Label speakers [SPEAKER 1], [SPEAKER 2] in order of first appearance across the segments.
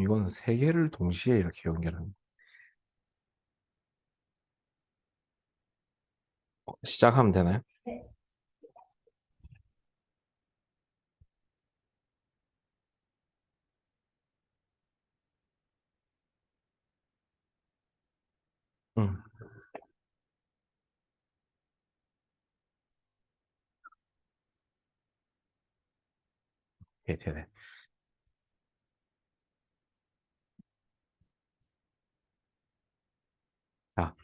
[SPEAKER 1] 이거는 세 개를 동시에 이렇게 연결하는. 시작하면 되나요? 음, 네, 네, 네. 자,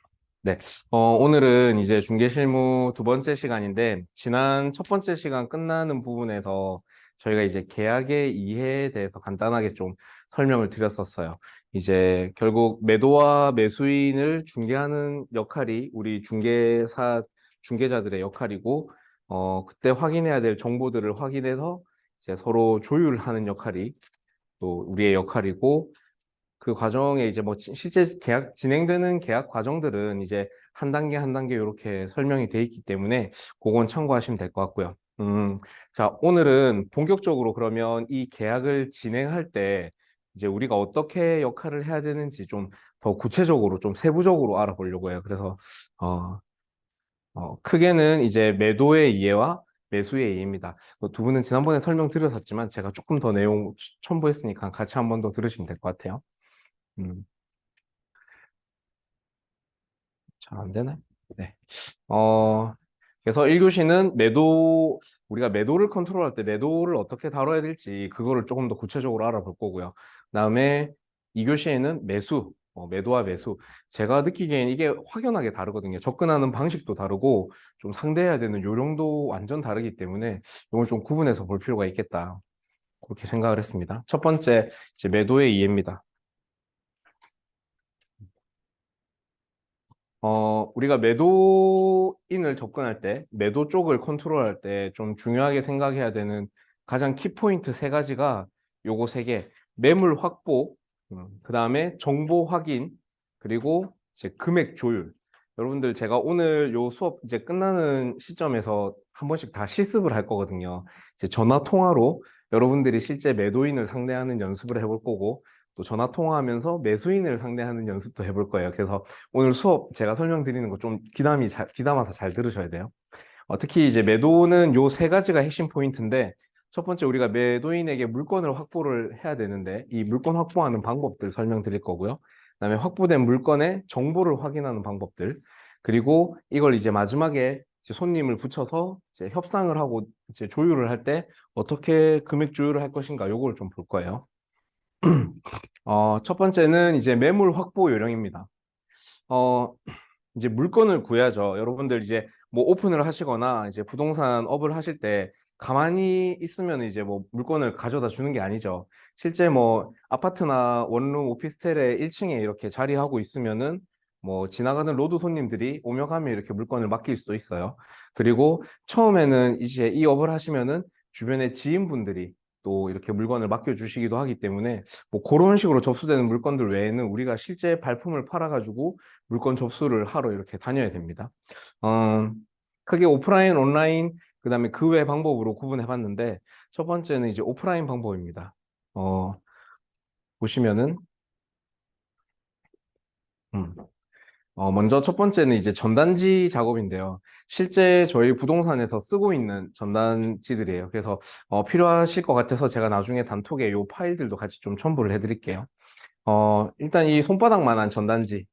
[SPEAKER 1] 네. 오늘은 이제 중개실무 두 번째 시간인데, 지난 첫 번째 시간 끝나는 부분에서 저희가 이제 계약의 이해에 대해서 간단하게 좀 설명을 드렸었어요. 이제 결국 매도와 매수인을 중개하는 역할이 우리 중개자들의 역할이고, 그때 확인해야 될 정보들을 확인해서 이제 서로 조율하는 역할이 또 우리의 역할이고, 그 과정에 이제 뭐 실제 계약 진행되는 계약 과정들은 이제 한 단계 한 단계 이렇게 설명이 돼 있기 때문에 그건 참고하시면 될 것 같고요. 자, 오늘은 본격적으로 그러면 이 계약을 진행할 때 이제 우리가 어떻게 역할을 해야 되는지 좀 더 구체적으로 좀 세부적으로 알아보려고 해요. 그래서 어, 크게는 이제 매도의 이해와 매수의 이해입니다. 두 분은 지난번에 설명드렸었지만 제가 조금 더 내용 첨부했으니까 같이 한 번 더 들으시면 될 것 같아요. 음. 잘 안 되네. 네. 어, 그래서 1교시는 우리가 매도를 컨트롤할 때 매도를 어떻게 다뤄야 될지 그거를 조금 더 구체적으로 알아볼 거고요. 그다음에 2교시에는 매도와 매수. 제가 느끼기엔 이게 확연하게 다르거든요. 접근하는 방식도 다르고 좀 상대해야 되는 요령도 완전 다르기 때문에 이걸 좀 구분해서 볼 필요가 있겠다. 그렇게 생각을 했습니다. 첫 번째, 이제 매도의 이해입니다. 우리가 매도인을 접근할 때, 매도 쪽을 컨트롤할 때 좀 중요하게 생각해야 되는 가장 키포인트 세 가지가 요거 세 개. 매물 확보, 그 다음에 정보 확인, 그리고 이제 금액 조율. 여러분들 제가 오늘 요 수업 이제 끝나는 시점에서 한 번씩 다 실습을 할 거거든요. 이제 전화 통화로 여러분들이 실제 매도인을 상대하는 연습을 해볼 거고, 또 전화 통화하면서 매수인을 상대하는 연습도 해볼 거예요. 그래서 오늘 수업 제가 설명드리는 거 좀 귀담아서 잘 들으셔야 돼요. 특히 이제 매도는 요 세 가지가 핵심 포인트인데, 첫 번째 우리가 매도인에게 물건을 확보를 해야 되는데, 이 물건 확보하는 방법들 설명드릴 거고요. 그다음에 확보된 물건의 정보를 확인하는 방법들, 그리고 이걸 이제 마지막에 이제 손님을 붙여서 이제 협상을 하고 이제 조율을 할 때 어떻게 금액 조율을 할 것인가 요걸 좀 볼 거예요. 첫 번째는 이제 매물 확보 요령입니다. 어, 이제 물건을 구해야죠. 여러분들 이제 뭐 오픈을 하시거나 이제 부동산 업을 하실 때 가만히 있으면 이제 뭐 물건을 가져다 주는 게 아니죠. 실제 뭐 아파트나 원룸 오피스텔에 1층에 이렇게 자리하고 있으면은 뭐 지나가는 로드 손님들이 오며 가며 이렇게 물건을 맡길 수도 있어요. 그리고 처음에는 이제 이 업을 하시면은 주변에 지인분들이 또 이렇게 물건을 맡겨주시기도 하기 때문에 뭐 그런 식으로 접수되는 물건들 외에는 우리가 실제 발품을 팔아가지고 물건 접수를 하러 이렇게 다녀야 됩니다. 어, 크게 오프라인, 온라인, 그다음에 그 외 방법으로 구분해 봤는데 첫 번째는 이제 오프라인 방법입니다. 어, 보시면은 음, 먼저 첫 번째는 이제 전단지 작업인데요. 실제 저희 부동산에서 쓰고 있는 전단지들이에요. 그래서 필요하실 것 같아서 제가 나중에 단톡에 이 파일들도 같이 좀 첨부를 해드릴게요. 일단 이 손바닥만한 전단지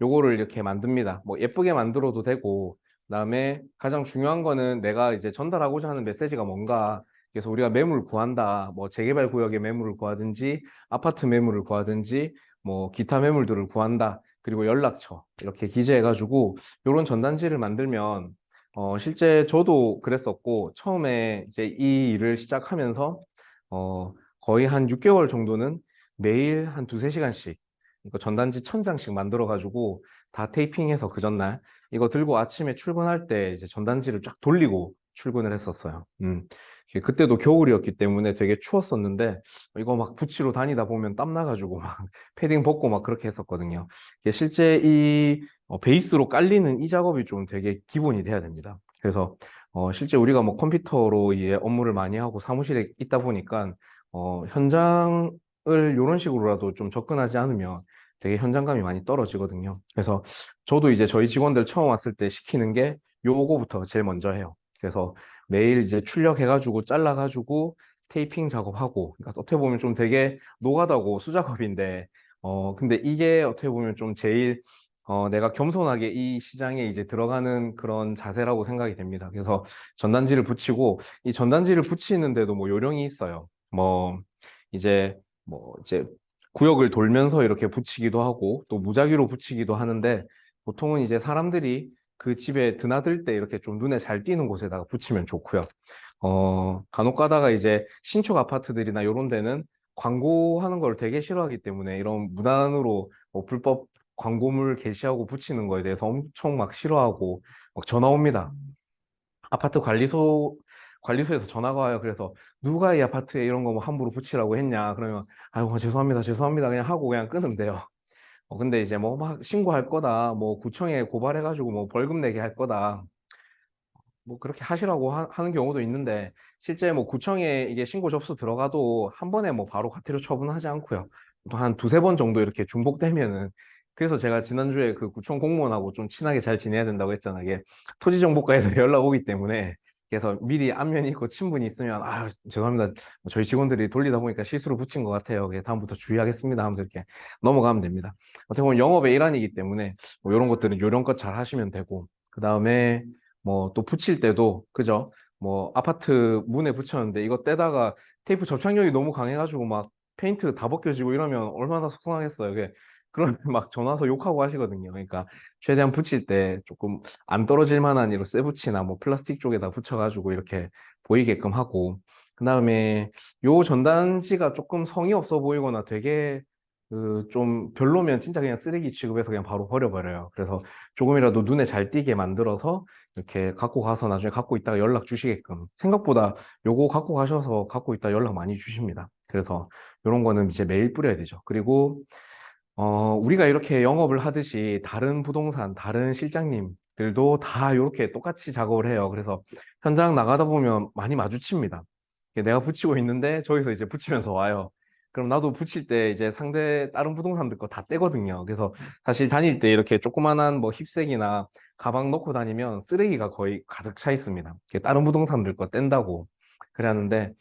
[SPEAKER 1] 요거를 이렇게 만듭니다. 뭐 예쁘게 만들어도 되고, 그다음에 가장 중요한 거는 내가 이제 전달하고자 하는 메시지가 뭔가. 그래서 우리가 매물 구한다. 뭐 재개발 구역의 매물을 구하든지, 아파트 매물을 구하든지, 뭐 기타 매물들을 구한다. 그리고 연락처 이렇게 기재해가지고 요런 전단지를 만들면 실제 저도 그랬었고 처음에 이제 이 일을 시작하면서 거의 한 6개월 정도는 매일 한 두세 시간씩 이거 전단지 1,000장씩 만들어가지고 다 테이핑해서 그 전날 이거 들고 아침에 출근할 때 이제 전단지를 쫙 돌리고 출근을 했었어요. 그때도 겨울이었기 때문에 되게 추웠었는데 이거 막 붙이러 다니다 보면 땀 나가지고 막 패딩 벗고 막 그렇게 했었거든요. 이게 실제 이 베이스로 깔리는 이 작업이 좀 되게 기본이 돼야 됩니다. 그래서 실제 우리가 뭐 컴퓨터로 이제 업무를 많이 하고 사무실에 있다 보니까 현장 이런 식으로라도 좀 접근하지 않으면 되게 현장감이 많이 떨어지거든요. 그래서 저도 이제 저희 직원들 처음 왔을 때 시키는 게 요거부터 제일 먼저 해요. 그래서 매일 이제 출력해가지고 잘라가지고 테이핑 작업하고, 그러니까 어떻게 보면 좀 되게 노가다고 수작업인데, 근데 이게 어떻게 보면 좀 제일 내가 겸손하게 이 시장에 이제 들어가는 그런 자세라고 생각이 됩니다. 그래서 전단지를 붙이고, 이 전단지를 붙이는데도 뭐 요령이 있어요. 이제 이제 구역을 돌면서 이렇게 붙이기도 하고 또 무작위로 붙이기도 하는데, 보통은 이제 사람들이 그 집에 드나들 때 이렇게 좀 눈에 잘 띄는 곳에다가 붙이면 좋고요. 간혹 가다가 이제 신축 아파트들이나 이런 데는 광고하는 걸 되게 싫어하기 때문에 이런 무단으로 뭐 불법 광고물 게시하고 붙이는 거에 대해서 엄청 막 싫어하고 막 전화 옵니다. 아파트 관리소에서 전화가 와요. 그래서 누가 이 아파트에 이런 거 뭐 함부로 붙이라고 했냐? 그러면 아이고 죄송합니다, 죄송합니다 그냥 하고 그냥 끄는데요. 근데 이제 뭐 막 신고할 거다, 뭐 구청에 고발해가지고 뭐 벌금 내게 할 거다, 뭐 그렇게 하시라고 는 경우도 있는데, 실제 뭐 구청에 이게 신고 접수 들어가도 한 번에 뭐 바로 과태료 처분하지 않고요. 또 한 두세 번 정도 이렇게 중복되면은, 그래서 제가 지난주에 그 구청 공무원하고 좀 친하게 잘 지내야 된다고 했잖아요. 이게 토지정보과에서 연락 오기 때문에, 그래서 미리 안면이 있고 친분이 있으면 아 죄송합니다, 뭐 저희 직원들이 돌리다 보니까 실수로 붙인 것 같아요, 다음부터 주의하겠습니다 하면서 이렇게 넘어가면 됩니다. 어떻게 보면 영업의 일환이기 때문에 뭐 이런 것들은 요령껏 잘 하시면 되고, 그 다음에 뭐 또 붙일 때도 그죠? 뭐 아파트 문에 붙였는데 이거 떼다가 테이프 접착력이 너무 강해가지고 막 페인트 다 벗겨지고 이러면 얼마나 속상하겠어요. 그런 막 전화 와서 욕하고 하시거든요. 그러니까 최대한 붙일 때 조금 안 떨어질 만한 이런 쇠붙이나 뭐 플라스틱 쪽에다 붙여가지고 이렇게 보이게끔 하고, 그다음에 요 전단지가 조금 성의 없어 보이거나 되게 그 좀 별로면 진짜 그냥 쓰레기 취급해서 그냥 바로 버려버려요. 그래서 조금이라도 눈에 잘 띄게 만들어서 이렇게 갖고 가서 나중에 갖고 있다가 연락 주시게끔, 생각보다 요거 갖고 가셔서 갖고 있다 연락 많이 주십니다. 그래서 요런 거는 이제 매일 뿌려야 되죠. 그리고 우리가 이렇게 영업을 하듯이 다른 부동산, 다른 실장님들도 다 이렇게 똑같이 작업을 해요. 그래서 현장 나가다 보면 많이 마주칩니다. 내가 붙이고 있는데 저기서 이제 붙이면서 와요. 그럼 나도 붙일 때 이제 상대 다른 부동산들 거 다 떼거든요. 그래서 사실 다닐 때 이렇게 조그만한 뭐 힙색이나 가방 넣고 다니면 쓰레기가 거의 가득 차 있습니다. 다른 부동산들 거 뗀다고 그래 하는데,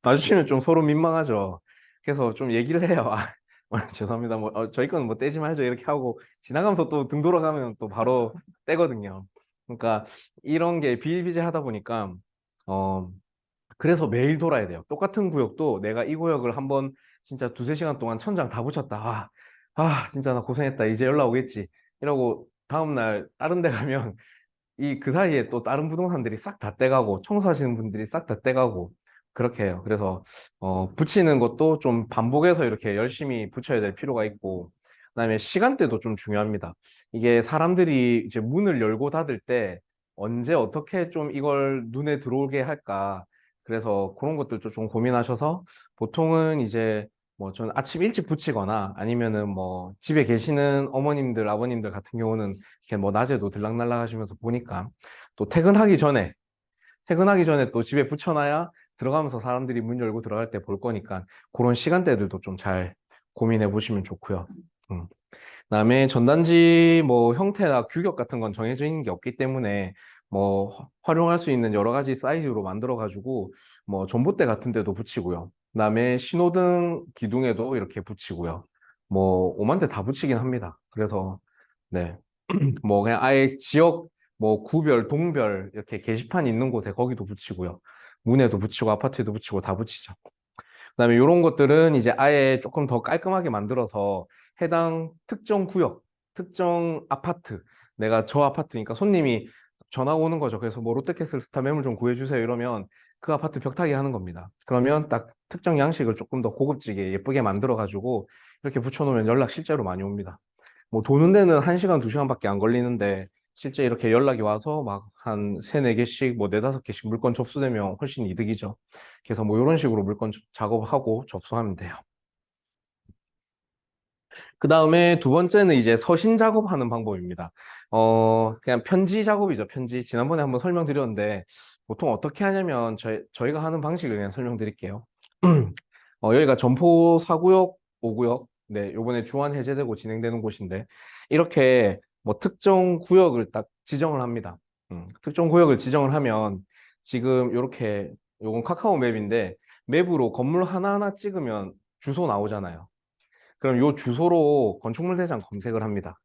[SPEAKER 1] 마주치면 좀 서로 민망하죠. 그래서 좀 얘기를 해요. 죄송합니다. 뭐, 저희 거는 뭐 떼지 말죠. 이렇게 하고 지나가면서 또 등 돌아가면 또 바로 떼거든요. 그러니까 이런 게 비일비재하다 보니까, 어, 그래서 매일 돌아야 돼요. 똑같은 구역도 내가 이 구역을 한번 진짜 두세 시간 동안 천장 다 붙였다. 진짜 나 고생했다. 이제 연락 오겠지. 이러고 다음날 다른 데 가면 그 사이에 또 다른 부동산들이 싹 다 떼가고 청소하시는 분들이 싹 다 떼가고 그렇게 해요. 그래서 붙이는 것도 좀 반복해서 이렇게 열심히 붙여야 될 필요가 있고, 그다음에 시간대도 좀 중요합니다. 이게 사람들이 이제 문을 열고 닫을 때 언제 어떻게 좀 이걸 눈에 들어오게 할까, 그래서 그런 것들도 좀 고민하셔서, 보통은 이제 뭐 전 아침 일찍 붙이거나 아니면은 뭐 집에 계시는 어머님들 아버님들 같은 경우는 이렇게 뭐 낮에도 들락날락 하시면서 보니까, 또 퇴근하기 전에 또 집에 붙여놔야 들어가면서 사람들이 문 열고 들어갈 때 볼 거니까, 그런 시간대들도 좀 잘 고민해 보시면 좋고요. 음. 그다음에 전단지 뭐 형태나 규격 같은 건 정해져 있는 게 없기 때문에 뭐 활용할 수 있는 여러 가지 사이즈로 만들어 가지고 뭐 전봇대 같은 데도 붙이고요. 그다음에 신호등 기둥에도 이렇게 붙이고요. 뭐 오만 대 다 붙이긴 합니다. 그래서 네. 뭐 그냥 아예 지역 뭐 구별, 동별 이렇게 게시판 있는 곳에 거기도 붙이고요. 문에도 붙이고 아파트에도 붙이고 다 붙이죠. 그다음에 이런 것들은 이제 아예 조금 더 깔끔하게 만들어서 해당 특정 구역, 특정 아파트, 내가 저 아파트니까 손님이 전화가 오는 거죠. 그래서 뭐 롯데캐슬 스타 매물 좀 구해주세요 이러면 그 아파트 벽타기 하는 겁니다. 그러면 딱 특정 양식을 조금 더 고급지게 예쁘게 만들어 가지고 이렇게 붙여놓으면 연락 실제로 많이 옵니다. 뭐 도는 데는 1시간, 2시간밖에 안 걸리는데 실제 이렇게 연락이 와서 막 한 세네 개씩 뭐 네다섯 개씩 물건 접수되면 훨씬 이득이죠. 그래서 뭐 이런 식으로 물건 작업하고 접수하면 돼요. 그 다음에 두 번째는 이제 서신 작업하는 방법입니다. 그냥 편지 작업이죠. 편지. 지난번에 한번 설명드렸는데 보통 어떻게 하냐면 저희가 하는 방식을 그냥 설명드릴게요. 여기가 점포 4구역, 5구역. 네, 요번에 주한 해제되고 진행되는 곳인데, 이렇게 뭐 특정 구역을 딱 지정을 합니다. 특정 구역을 지정을 하면, 지금 이렇게, 요건 카카오 맵인데, 맵으로 건물 하나하나 찍으면 주소 나오잖아요. 그럼 요 주소로 건축물 대장 검색을 합니다.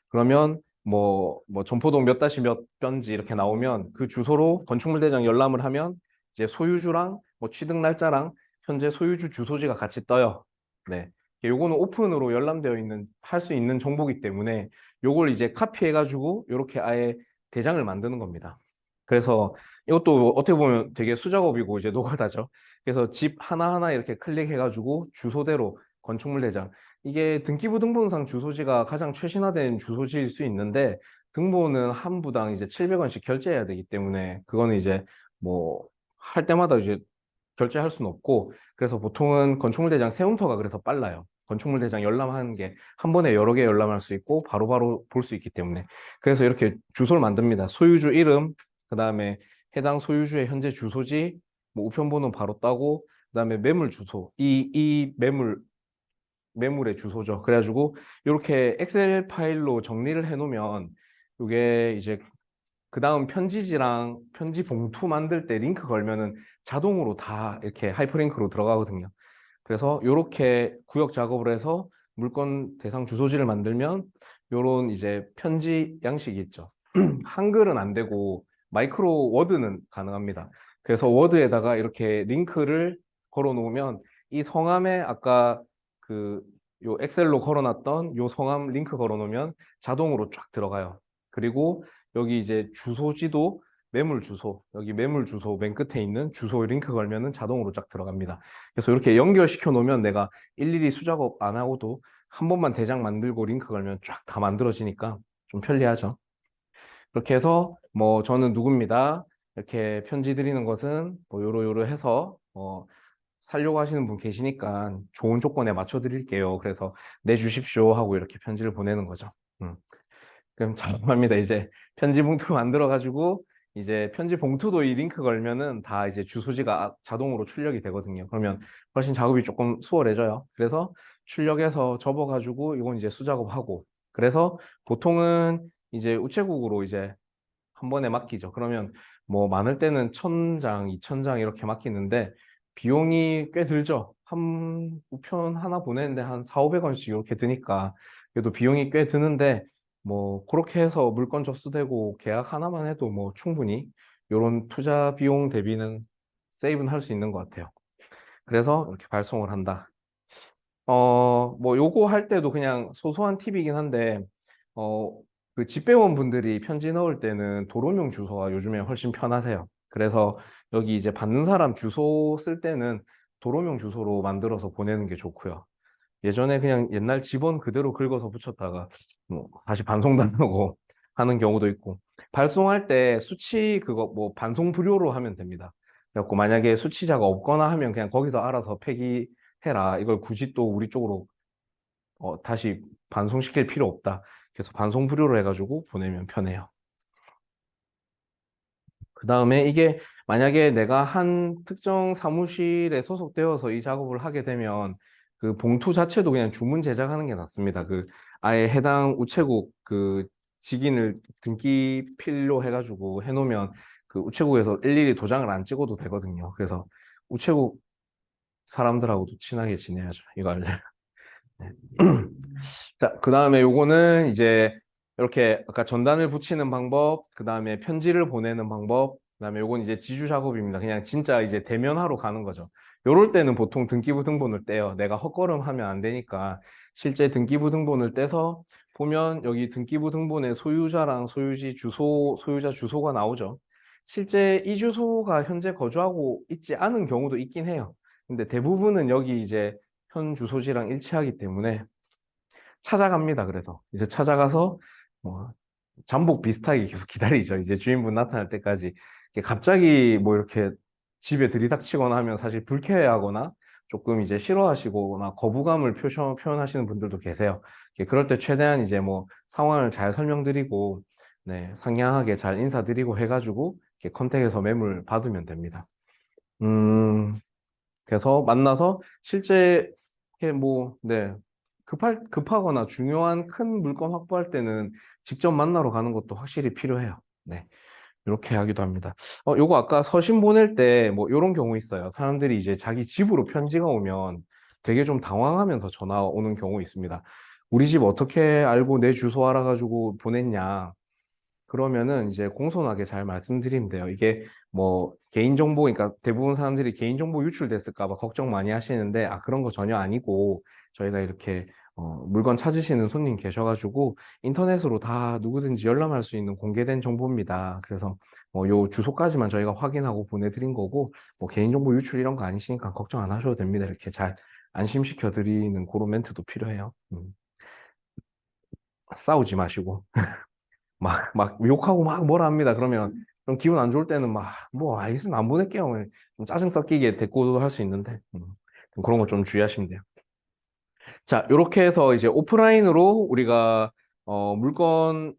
[SPEAKER 1] 그러면 뭐 점포동 몇 다시 몇 변지 이렇게 나오면 그 주소로 건축물 대장 열람을 하면 이제 소유주랑 뭐 취득 날짜랑 현재 소유주 주소지가 같이 떠요. 네. 요거는 오픈으로 열람되어 있는 할 수 있는 정보이기 때문에 요걸 이제 카피해 가지고 이렇게 아예 대장을 만드는 겁니다. 그래서 이것도 어떻게 보면 되게 수작업이고 이제 노가다죠. 그래서 집 하나하나 이렇게 클릭해 가지고 주소대로 건축물 대장 이게 등기부등본상 주소지가 가장 최신화된 주소지일 수 있는데 등본은 한 부당 이제 700원씩 결제해야 되기 때문에 그거는 이제 뭐 할 때마다 이제 결제할 수는 없고 그래서 보통은 건축물 대장 세움터가 그래서 빨라요. 건축물 대장 열람하는 게 한 번에 여러 개 열람할 수 있고 바로바로 볼 수 있기 때문에 그래서 이렇게 주소를 만듭니다. 소유주 이름, 그다음에 해당 소유주의 현재 주소지, 뭐 우편번호 바로 따고 그다음에 매물 주소, 이 매물의 주소죠. 그래가지고 이렇게 엑셀 파일로 정리를 해놓으면 이게 이제 그 다음 편지지랑 편지 봉투 만들 때 링크 걸면은 자동으로 다 이렇게 하이퍼링크로 들어가거든요. 그래서 이렇게 구역 작업을 해서 물건 대상 주소지를 만들면 요런 이제 편지 양식이 있죠. 한글은 안 되고 마이크로 워드는 가능합니다. 그래서 워드에다가 이렇게 링크를 걸어 놓으면 이 성함에 아까 그 요 엑셀로 걸어놨던 요 성함 링크 걸어 놓으면 자동으로 쫙 들어가요. 그리고 여기 이제 주소지도 매물 주소, 여기 매물 주소 맨 끝에 있는 주소 링크 걸면은 자동으로 쫙 들어갑니다. 그래서 이렇게 연결시켜 놓으면 내가 일일이 수작업 안 하고도 한 번만 대장 만들고 링크 걸면 쫙 다 만들어지니까 좀 편리하죠. 그렇게 해서 뭐 저는 누구입니다. 이렇게 편지 드리는 것은 뭐 요로 해서 살려고 하시는 분 계시니까 좋은 조건에 맞춰 드릴게요. 그래서 내주십시오 하고 이렇게 편지를 보내는 거죠. 음. 그럼 작업합니다. 이제 편지 봉투 만들어 가지고 이제 편지 봉투도 이 링크 걸면은 다 이제 주소지가 자동으로 출력이 되거든요. 그러면 훨씬 작업이 조금 수월해져요. 그래서 출력해서 접어 가지고 이건 이제 수작업하고 그래서 보통은 이제 우체국으로 이제 한 번에 맡기죠. 그러면 뭐 많을 때는 1,000장, 2,000장 이렇게 맡기는데 비용이 꽤 들죠. 한 우편 하나 보내는데 한 4, 500원씩 이렇게 드니까 그래도 비용이 꽤 드는데 뭐 그렇게 해서 물건 접수되고 계약 하나만 해도 뭐 충분히 이런 투자 비용 대비는 세이브는 할 수 있는 것 같아요. 그래서 이렇게 발송을 한다. 뭐 요거 할 때도 그냥 소소한 팁이긴 한데, 그 집배원 분들이 편지 넣을 때는 도로명 주소가 요즘에 훨씬 편하세요. 그래서 여기 이제 받는 사람 주소 쓸 때는 도로명 주소로 만들어서 보내는 게 좋고요. 예전에 그냥 옛날 직원 그대로 긁어서 붙였다가 뭐 다시 반송도 안 하고 하는 경우도 있고 발송할 때 수치 그거 뭐 반송 불요로 하면 됩니다. 그래갖고 만약에 수치자가 없거나 하면 그냥 거기서 알아서 폐기해라. 이걸 굳이 또 우리 쪽으로 다시 반송시킬 필요 없다. 그래서 반송 불요로 해가지고 보내면 편해요. 그 다음에 이게 만약에 내가 한 특정 사무실에 소속되어서 이 작업을 하게 되면 그 봉투 자체도 그냥 주문 제작하는 게 낫습니다. 그 아예 해당 우체국 그 직인을 등기필로 해가지고 해놓으면 그 우체국에서 일일이 도장을 안 찍어도 되거든요. 그래서 우체국 사람들하고도 친하게 지내야죠. 이거 알려면. 네. 자, 그 다음에 요거는 이제 이렇게 아까 전단을 붙이는 방법, 그 다음에 편지를 보내는 방법, 그 다음에 요건 이제 지주 작업입니다. 그냥 진짜 이제 대면하러 가는 거죠. 요럴 때는 보통 등기부등본을 떼요. 내가 헛걸음하면 안 되니까 실제 등기부등본을 떼서 보면 여기 등기부등본에 소유자랑 소유지 주소, 소유자 주소가 나오죠. 실제 이 주소가 현재 거주하고 있지 않은 경우도 있긴 해요. 근데 대부분은 여기 이제 현 주소지랑 일치하기 때문에 찾아갑니다. 그래서 이제 찾아가서 뭐 잠복 비슷하게 계속 기다리죠. 이제 주인분 나타날 때까지. 이게 갑자기 뭐 이렇게 집에 들이닥치거나 하면 사실 불쾌해하거나 조금 이제 싫어하시거나 거부감을 표현하시는 분들도 계세요. 그럴 때 최대한 이제 뭐 상황을 잘 설명드리고 네, 상냥하게 잘 인사드리고 해가지고 이렇게 컨택해서 매물 받으면 됩니다. 음, 그래서 만나서 실제 이렇게 뭐, 네, 급하거나 중요한 큰 물건 확보할 때는 직접 만나러 가는 것도 확실히 필요해요. 네. 이렇게 하기도 합니다. 요거 아까 서신 보낼 때 뭐 이런 경우 있어요. 사람들이 이제 자기 집으로 편지가 오면 되게 좀 당황하면서 전화 오는 경우 있습니다. 우리 집 어떻게 알고 내 주소 알아가지고 보냈냐. 그러면은 이제 공손하게 잘 말씀드리면 돼요. 이게 뭐 개인정보, 그러니까 대부분 사람들이 개인정보 유출됐을까 봐 걱정 많이 하시는데, 아, 그런 거 전혀 아니고, 저희가 이렇게 물건 찾으시는 손님 계셔가지고 인터넷으로 다 누구든지 열람할 수 있는 공개된 정보입니다. 그래서 요 주소까지만 저희가 확인하고 보내드린 거고, 뭐 개인정보 유출 이런 거 아니시니까 걱정 안 하셔도 됩니다. 이렇게 잘 안심시켜 드리는 그런 멘트도 필요해요. 싸우지 마시고. 막 욕하고 막 뭐라 합니다. 그러면 좀 기분 안 좋을 때는 막, 뭐, 알겠습니다. 안 보낼게요. 좀 짜증 섞이게 대꾸도 할 수 있는데, 좀 그런 거 좀 주의하시면 돼요. 자, 이렇게 해서 이제 오프라인으로 우리가, 물건을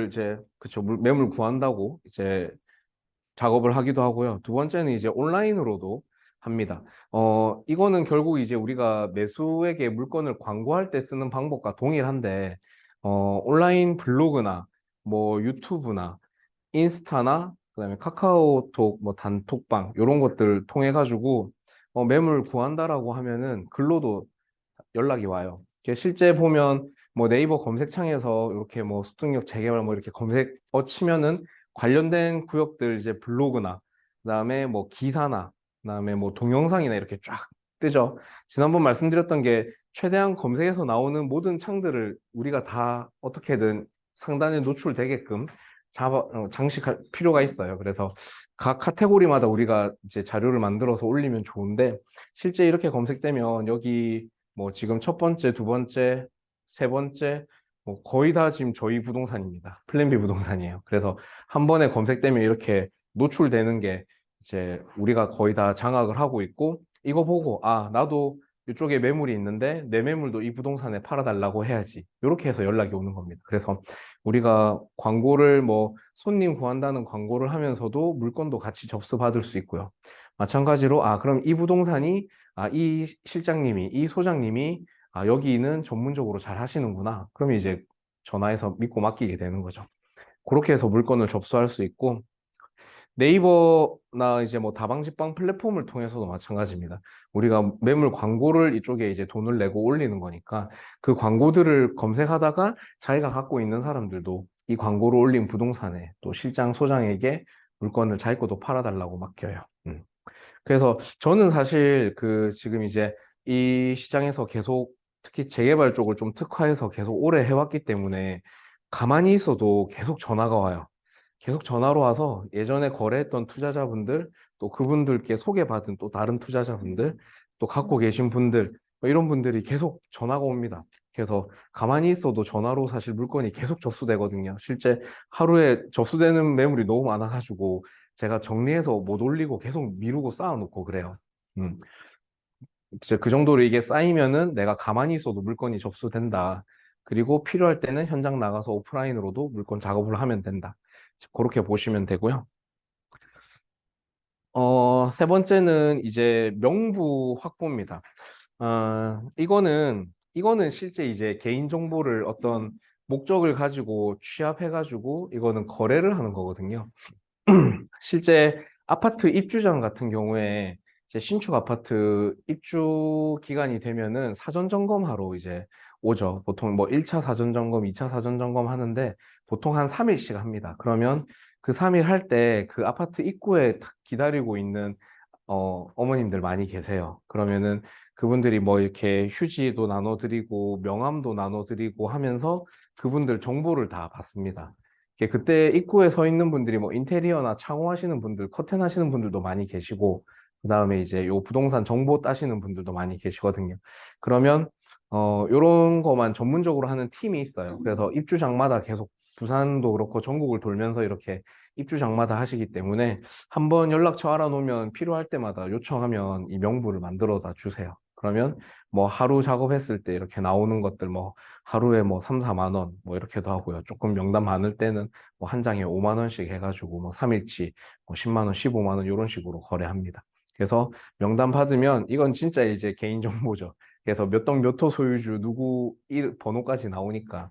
[SPEAKER 1] 이제, 그쵸, 매물 구한다고 이제 작업을 하기도 하고요. 두 번째는 이제 온라인으로도 합니다. 이거는 결국 이제 우리가 매수에게 물건을 광고할 때 쓰는 방법과 동일한데, 온라인 블로그나 뭐 유튜브나 인스타나 그다음에 카카오톡 뭐 단톡방 이런 것들 통해 가지고 매물 구한다라고 하면은 글로도 연락이 와요. 이게 실제 보면 뭐 네이버 검색창에서 이렇게 뭐 습득력 재개발 뭐 이렇게 검색 치면은 관련된 구역들 이제 블로그나 그다음에 뭐 기사나 그다음에 뭐 동영상이나 이렇게 쫙 뜨죠. 지난번 말씀드렸던 게 최대한 검색에서 나오는 모든 창들을 우리가 다 어떻게든 상단에 노출되게끔 장식할 필요가 있어요. 그래서 각 카테고리마다 우리가 이제 자료를 만들어서 올리면 좋은데, 실제 이렇게 검색되면 여기 뭐 지금 첫 번째, 두 번째, 세 번째, 뭐 거의 다 지금 저희 부동산입니다. 플랜비 부동산이에요. 그래서 한 번에 검색되면 이렇게 노출되는 게 이제 우리가 거의 다 장악을 하고 있고, 이거 보고 아, 나도 이쪽에 매물이 있는데 내 매물도 이 부동산에 팔아달라고 해야지. 이렇게 해서 연락이 오는 겁니다. 그래서 우리가 광고를 뭐 손님 구한다는 광고를 하면서도 물건도 같이 접수받을 수 있고요. 마찬가지로 아, 그럼 이 부동산이 아, 이 실장님이, 이 소장님이 아, 여기는 전문적으로 잘 하시는구나. 그럼 이제 전화해서 믿고 맡기게 되는 거죠. 그렇게 해서 물건을 접수할 수 있고, 네이버나 이제 뭐 다방지방 플랫폼을 통해서도 마찬가지입니다. 우리가 매물 광고를 이쪽에 이제 돈을 내고 올리는 거니까 그 광고들을 검색하다가 자기가 갖고 있는 사람들도 이 광고를 올린 부동산에 또 실장, 소장에게 물건을 자기 것도 팔아달라고 맡겨요. 그래서 저는 사실 그 지금 이제 이 시장에서 계속 특히 재개발 쪽을 좀 특화해서 계속 오래 해왔기 때문에 가만히 있어도 계속 전화가 와요. 계속 전화로 와서 예전에 거래했던 투자자분들, 또 그분들께 소개받은 또 다른 투자자분들, 또 갖고 계신 분들, 뭐 이런 분들이 계속 전화가 옵니다. 그래서 가만히 있어도 전화로 사실 물건이 계속 접수되거든요. 실제 하루에 접수되는 매물이 너무 많아가지고 제가 정리해서 못 올리고 계속 미루고 쌓아놓고 그래요. 음. 이제 그 정도로 이게 쌓이면은 내가 가만히 있어도 물건이 접수된다. 그리고 필요할 때는 현장 나가서 오프라인으로도 물건 작업을 하면 된다. 그렇게 보시면 되고요. 세 번째는 이제 명부 확보입니다. 이거는 실제 이제 개인정보를 어떤 목적을 가지고 취합해가지고 이거는 거래를 하는 거거든요. 실제 아파트 입주장 같은 경우에 이제 신축 아파트 입주 기간이 되면은 사전 점검하러 이제 오죠. 보통 뭐 1차 사전 점검, 2차 사전 점검 하는데 보통 한 3일씩 합니다. 그러면 그 3일 할 때 그 아파트 입구에 딱 기다리고 있는 어머님들 많이 계세요. 그러면은 그분들이 뭐 이렇게 휴지도 나눠드리고 명함도 나눠드리고 하면서 그분들 정보를 다 받습니다. 그때 입구에 서 있는 분들이 뭐 인테리어나 창호 하시는 분들, 커튼 하시는 분들도 많이 계시고, 그 다음에 이제 요 부동산 정보 따시는 분들도 많이 계시거든요. 그러면, 요런 거만 전문적으로 하는 팀이 있어요. 그래서 입주장마다 계속 부산도 그렇고 전국을 돌면서 이렇게 입주장마다 하시기 때문에 한번 연락처 알아놓으면 필요할 때마다 요청하면 이 명부를 만들어다 주세요. 그러면 뭐 하루 작업했을 때 이렇게 나오는 것들 뭐 하루에 뭐 3, 4만 원 뭐 이렇게도 하고요. 조금 명단 많을 때는 뭐 한 장에 5만 원씩 해가지고 뭐 3일치 뭐 10만 원, 15만 원 이런 식으로 거래합니다. 그래서 명단 받으면 이건 진짜 이제 개인정보죠. 그래서 몇 동 몇 호 소유주 누구 번호까지 나오니까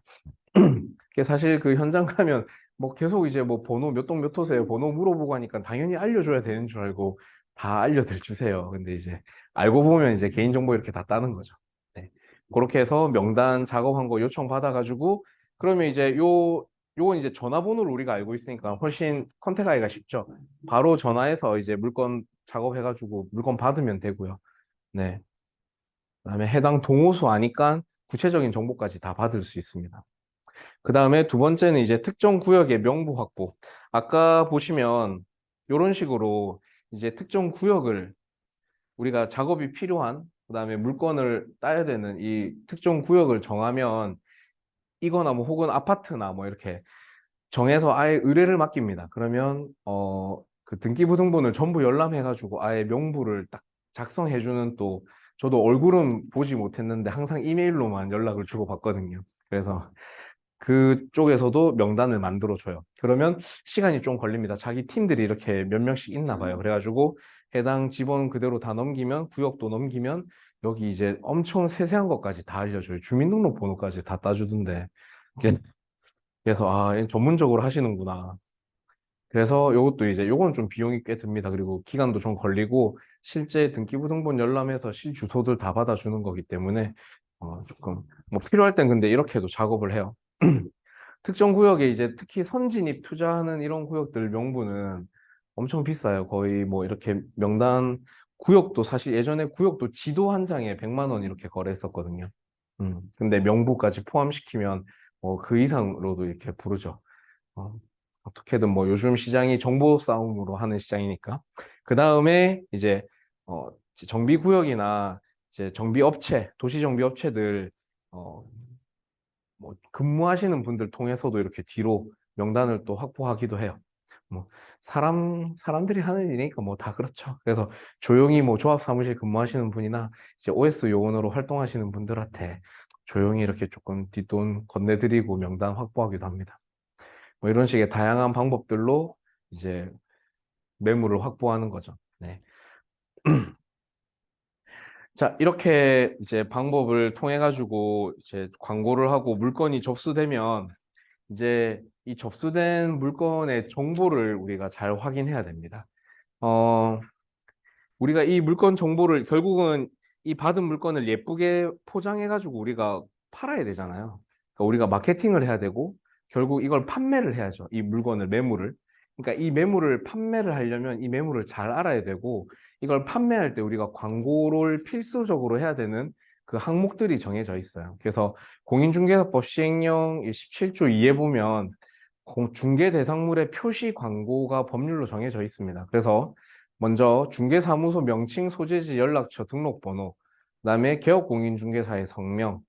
[SPEAKER 1] 그게 사실 그 현장 가면 뭐 계속 이제 뭐 번호 몇 동 몇 호세요 번호 물어보고 하니까 당연히 알려줘야 되는 줄 알고 다 알려들 주세요. 근데 이제 알고 보면 이제 개인정보 이렇게 다 따는 거죠. 네. 그렇게 해서 명단 작업한 거 요청 받아가지고 그러면 이제 요건 이제 전화번호를 우리가 알고 있으니까 훨씬 컨택하기가 쉽죠. 바로 전화해서 이제 물건 작업해가지고 물건 받으면 되고요. 네. 그다음에 해당 동호수 아니까 구체적인 정보까지 다 받을 수 있습니다. 그 다음에 두 번째는 이제 특정 구역의 명부 확보. 아까 보시면 이런 식으로 이제 특정 구역을 우리가 작업이 필요한, 그 다음에 물건을 따야 되는 이 특정 구역을 정하면 이거나 뭐 혹은 아파트나 뭐 이렇게 정해서 아예 의뢰를 맡깁니다. 그러면 그 등기부등본을 전부 열람해가지고 아예 명부를 딱 작성해주는 또 저도 얼굴은 보지 못했는데 항상 이메일로만 연락을 주고받거든요. 그래서 그쪽에서도 명단을 만들어줘요. 그러면 시간이 좀 걸립니다. 자기 팀들이 이렇게 몇 명씩 있나 봐요. 그래가지고 해당 지번 그대로 다 넘기면, 구역도 넘기면 여기 이제 엄청 세세한 것까지 다 알려줘요. 주민등록번호까지 다 따주던데. 그래서 아, 얘 전문적으로 하시는구나. 그래서 요것도 이제 요건 좀 비용이 꽤 듭니다. 그리고 기간도 좀 걸리고 실제 등기부등본 열람해서 실주소들 다 받아주는 거기 때문에 조금 뭐 필요할 땐 근데 이렇게도 작업을 해요. 특정 구역에 이제 특히 선진입 투자하는 이런 구역들 명부는 엄청 비싸요. 거의 뭐 이렇게 명단 구역도 사실 예전에 구역도 지도 한 장에 100만 원 이렇게 거래했었거든요. 근데 명부까지 포함시키면 그 이상으로도 이렇게 부르죠. 어, 어떻게든 뭐 요즘 시장이 정보 싸움으로 하는 시장이니까. 그 다음에 이제 정비 구역이나 이제 정비 업체, 도시 정비 업체들 어, 뭐 근무하시는 분들 통해서도 이렇게 뒤로 명단을 또 확보하기도 해요. 뭐 사람들이 하는 일이니까 뭐 다 그렇죠. 그래서 조용히 뭐 조합 사무실 근무하시는 분이나 이제 OS 요원으로 활동하시는 분들한테 조용히 이렇게 조금 뒷돈 건네드리고 명단 확보하기도 합니다. 뭐 이런 식의 다양한 방법들로 이제 매물을 확보하는 거죠. 네. 자, 이렇게 이제 방법을 통해 가지고 이제 광고를 하고 물건이 접수되면 이제 이 접수된 물건의 정보를 우리가 잘 확인해야 됩니다. 어, 우리가 이 물건 정보를 결국은 이 받은 물건을 예쁘게 포장해가지고 우리가 팔아야 되잖아요. 그러니까 우리가 마케팅을 해야 되고 결국 이걸 판매를 해야죠. 이 물건을, 매물을. 그러니까 이 매물을 판매를 하려면 이 매물을 잘 알아야 되고 이걸 판매할 때 우리가 광고를 필수적으로 해야 되는 그 항목들이 정해져 있어요. 그래서 공인중개사법 시행령 17조 2에 보면 중개 대상물의 표시 광고가 법률로 정해져 있습니다. 그래서 먼저 중개사무소 명칭, 소재지, 연락처, 등록번호, 그다음에 개업공인중개사의 성명,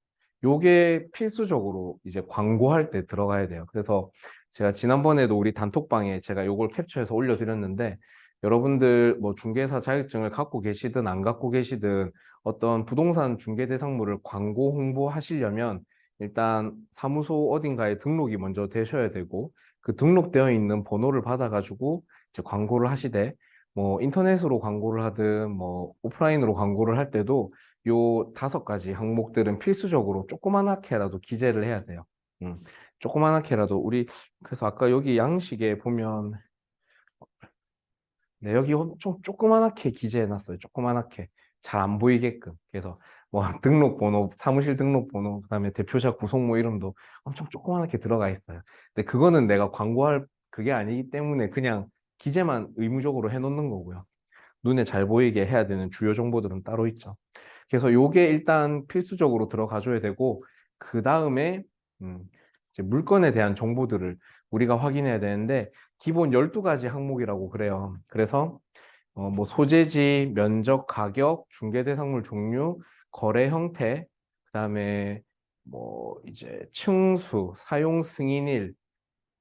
[SPEAKER 1] 요게 필수적으로 이제 광고할 때 들어가야 돼요. 그래서 제가 지난번에도 우리 단톡방에 제가 요걸 캡처해서 올려드렸는데 여러분들 뭐 중개사 자격증을 갖고 계시든 안 갖고 계시든 어떤 부동산 중개 대상물을 광고 홍보하시려면 일단 사무소 어딘가에 등록이 먼저 되셔야 되고 그 등록되어 있는 번호를 받아가지고 이제 광고를 하시되 뭐 인터넷으로 광고를 하든 뭐 오프라인으로 광고를 할 때도 요 5가지 항목들은 필수적으로 조그만하게라도 기재를 해야 돼요. 음, 조그만하게라도 우리 그래서 아까 여기 양식에 보면 네, 여기 좀 조그만하게 기재해놨어요. 조그만하게 잘 안 보이게끔. 그래서 뭐 등록번호, 사무실 등록번호, 그다음에 대표자 구성모 이름도 엄청 조그만하게 들어가 있어요. 근데 그거는 내가 광고할 그게 아니기 때문에 그냥 기재만 의무적으로 해놓는 거고요. 눈에 잘 보이게 해야 되는 주요 정보들은 따로 있죠. 그래서 요게 일단 필수적으로 들어가줘야 되고, 그 다음에, 이제 물건에 대한 정보들을 우리가 확인해야 되는데, 기본 12가지 항목이라고 그래요. 그래서, 뭐, 소재지, 면적, 가격, 중개대상물 종류, 거래 형태, 그 다음에, 뭐, 이제, 층수, 사용 승인일,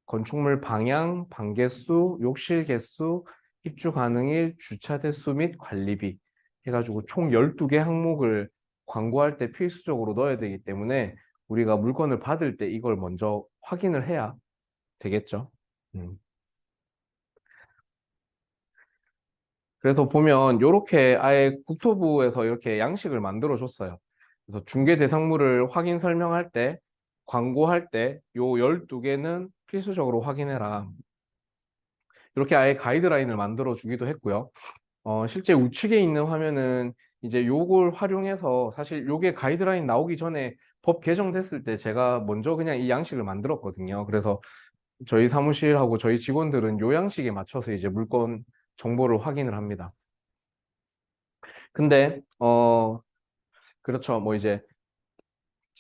[SPEAKER 1] 건축물 방향, 방개수, 욕실 개수, 입주 가능일, 주차 대수 및 관리비 해가지고 총 12개 항목을 광고할 때 필수적으로 넣어야 되기 때문에 우리가 물건을 받을 때 이걸 먼저 확인을 해야 되겠죠. 음. 그래서 보면 이렇게 아예 국토부에서 이렇게 양식을 만들어 줬어요. 그래서 중개 대상물을 확인 설명할 때, 광고할 때 요 12개는 필수적으로 확인해라. 이렇게 아예 가이드라인을 만들어 주기도 했고요. 실제 우측에 있는 화면은 이제 요걸 활용해서 사실 요게 가이드라인 나오기 전에 법 개정됐을 때 제가 먼저 그냥 이 양식을 만들었거든요. 그래서 저희 사무실하고 저희 직원들은 요 양식에 맞춰서 이제 물건 정보를 확인을 합니다. 근데 그렇죠. 뭐 이제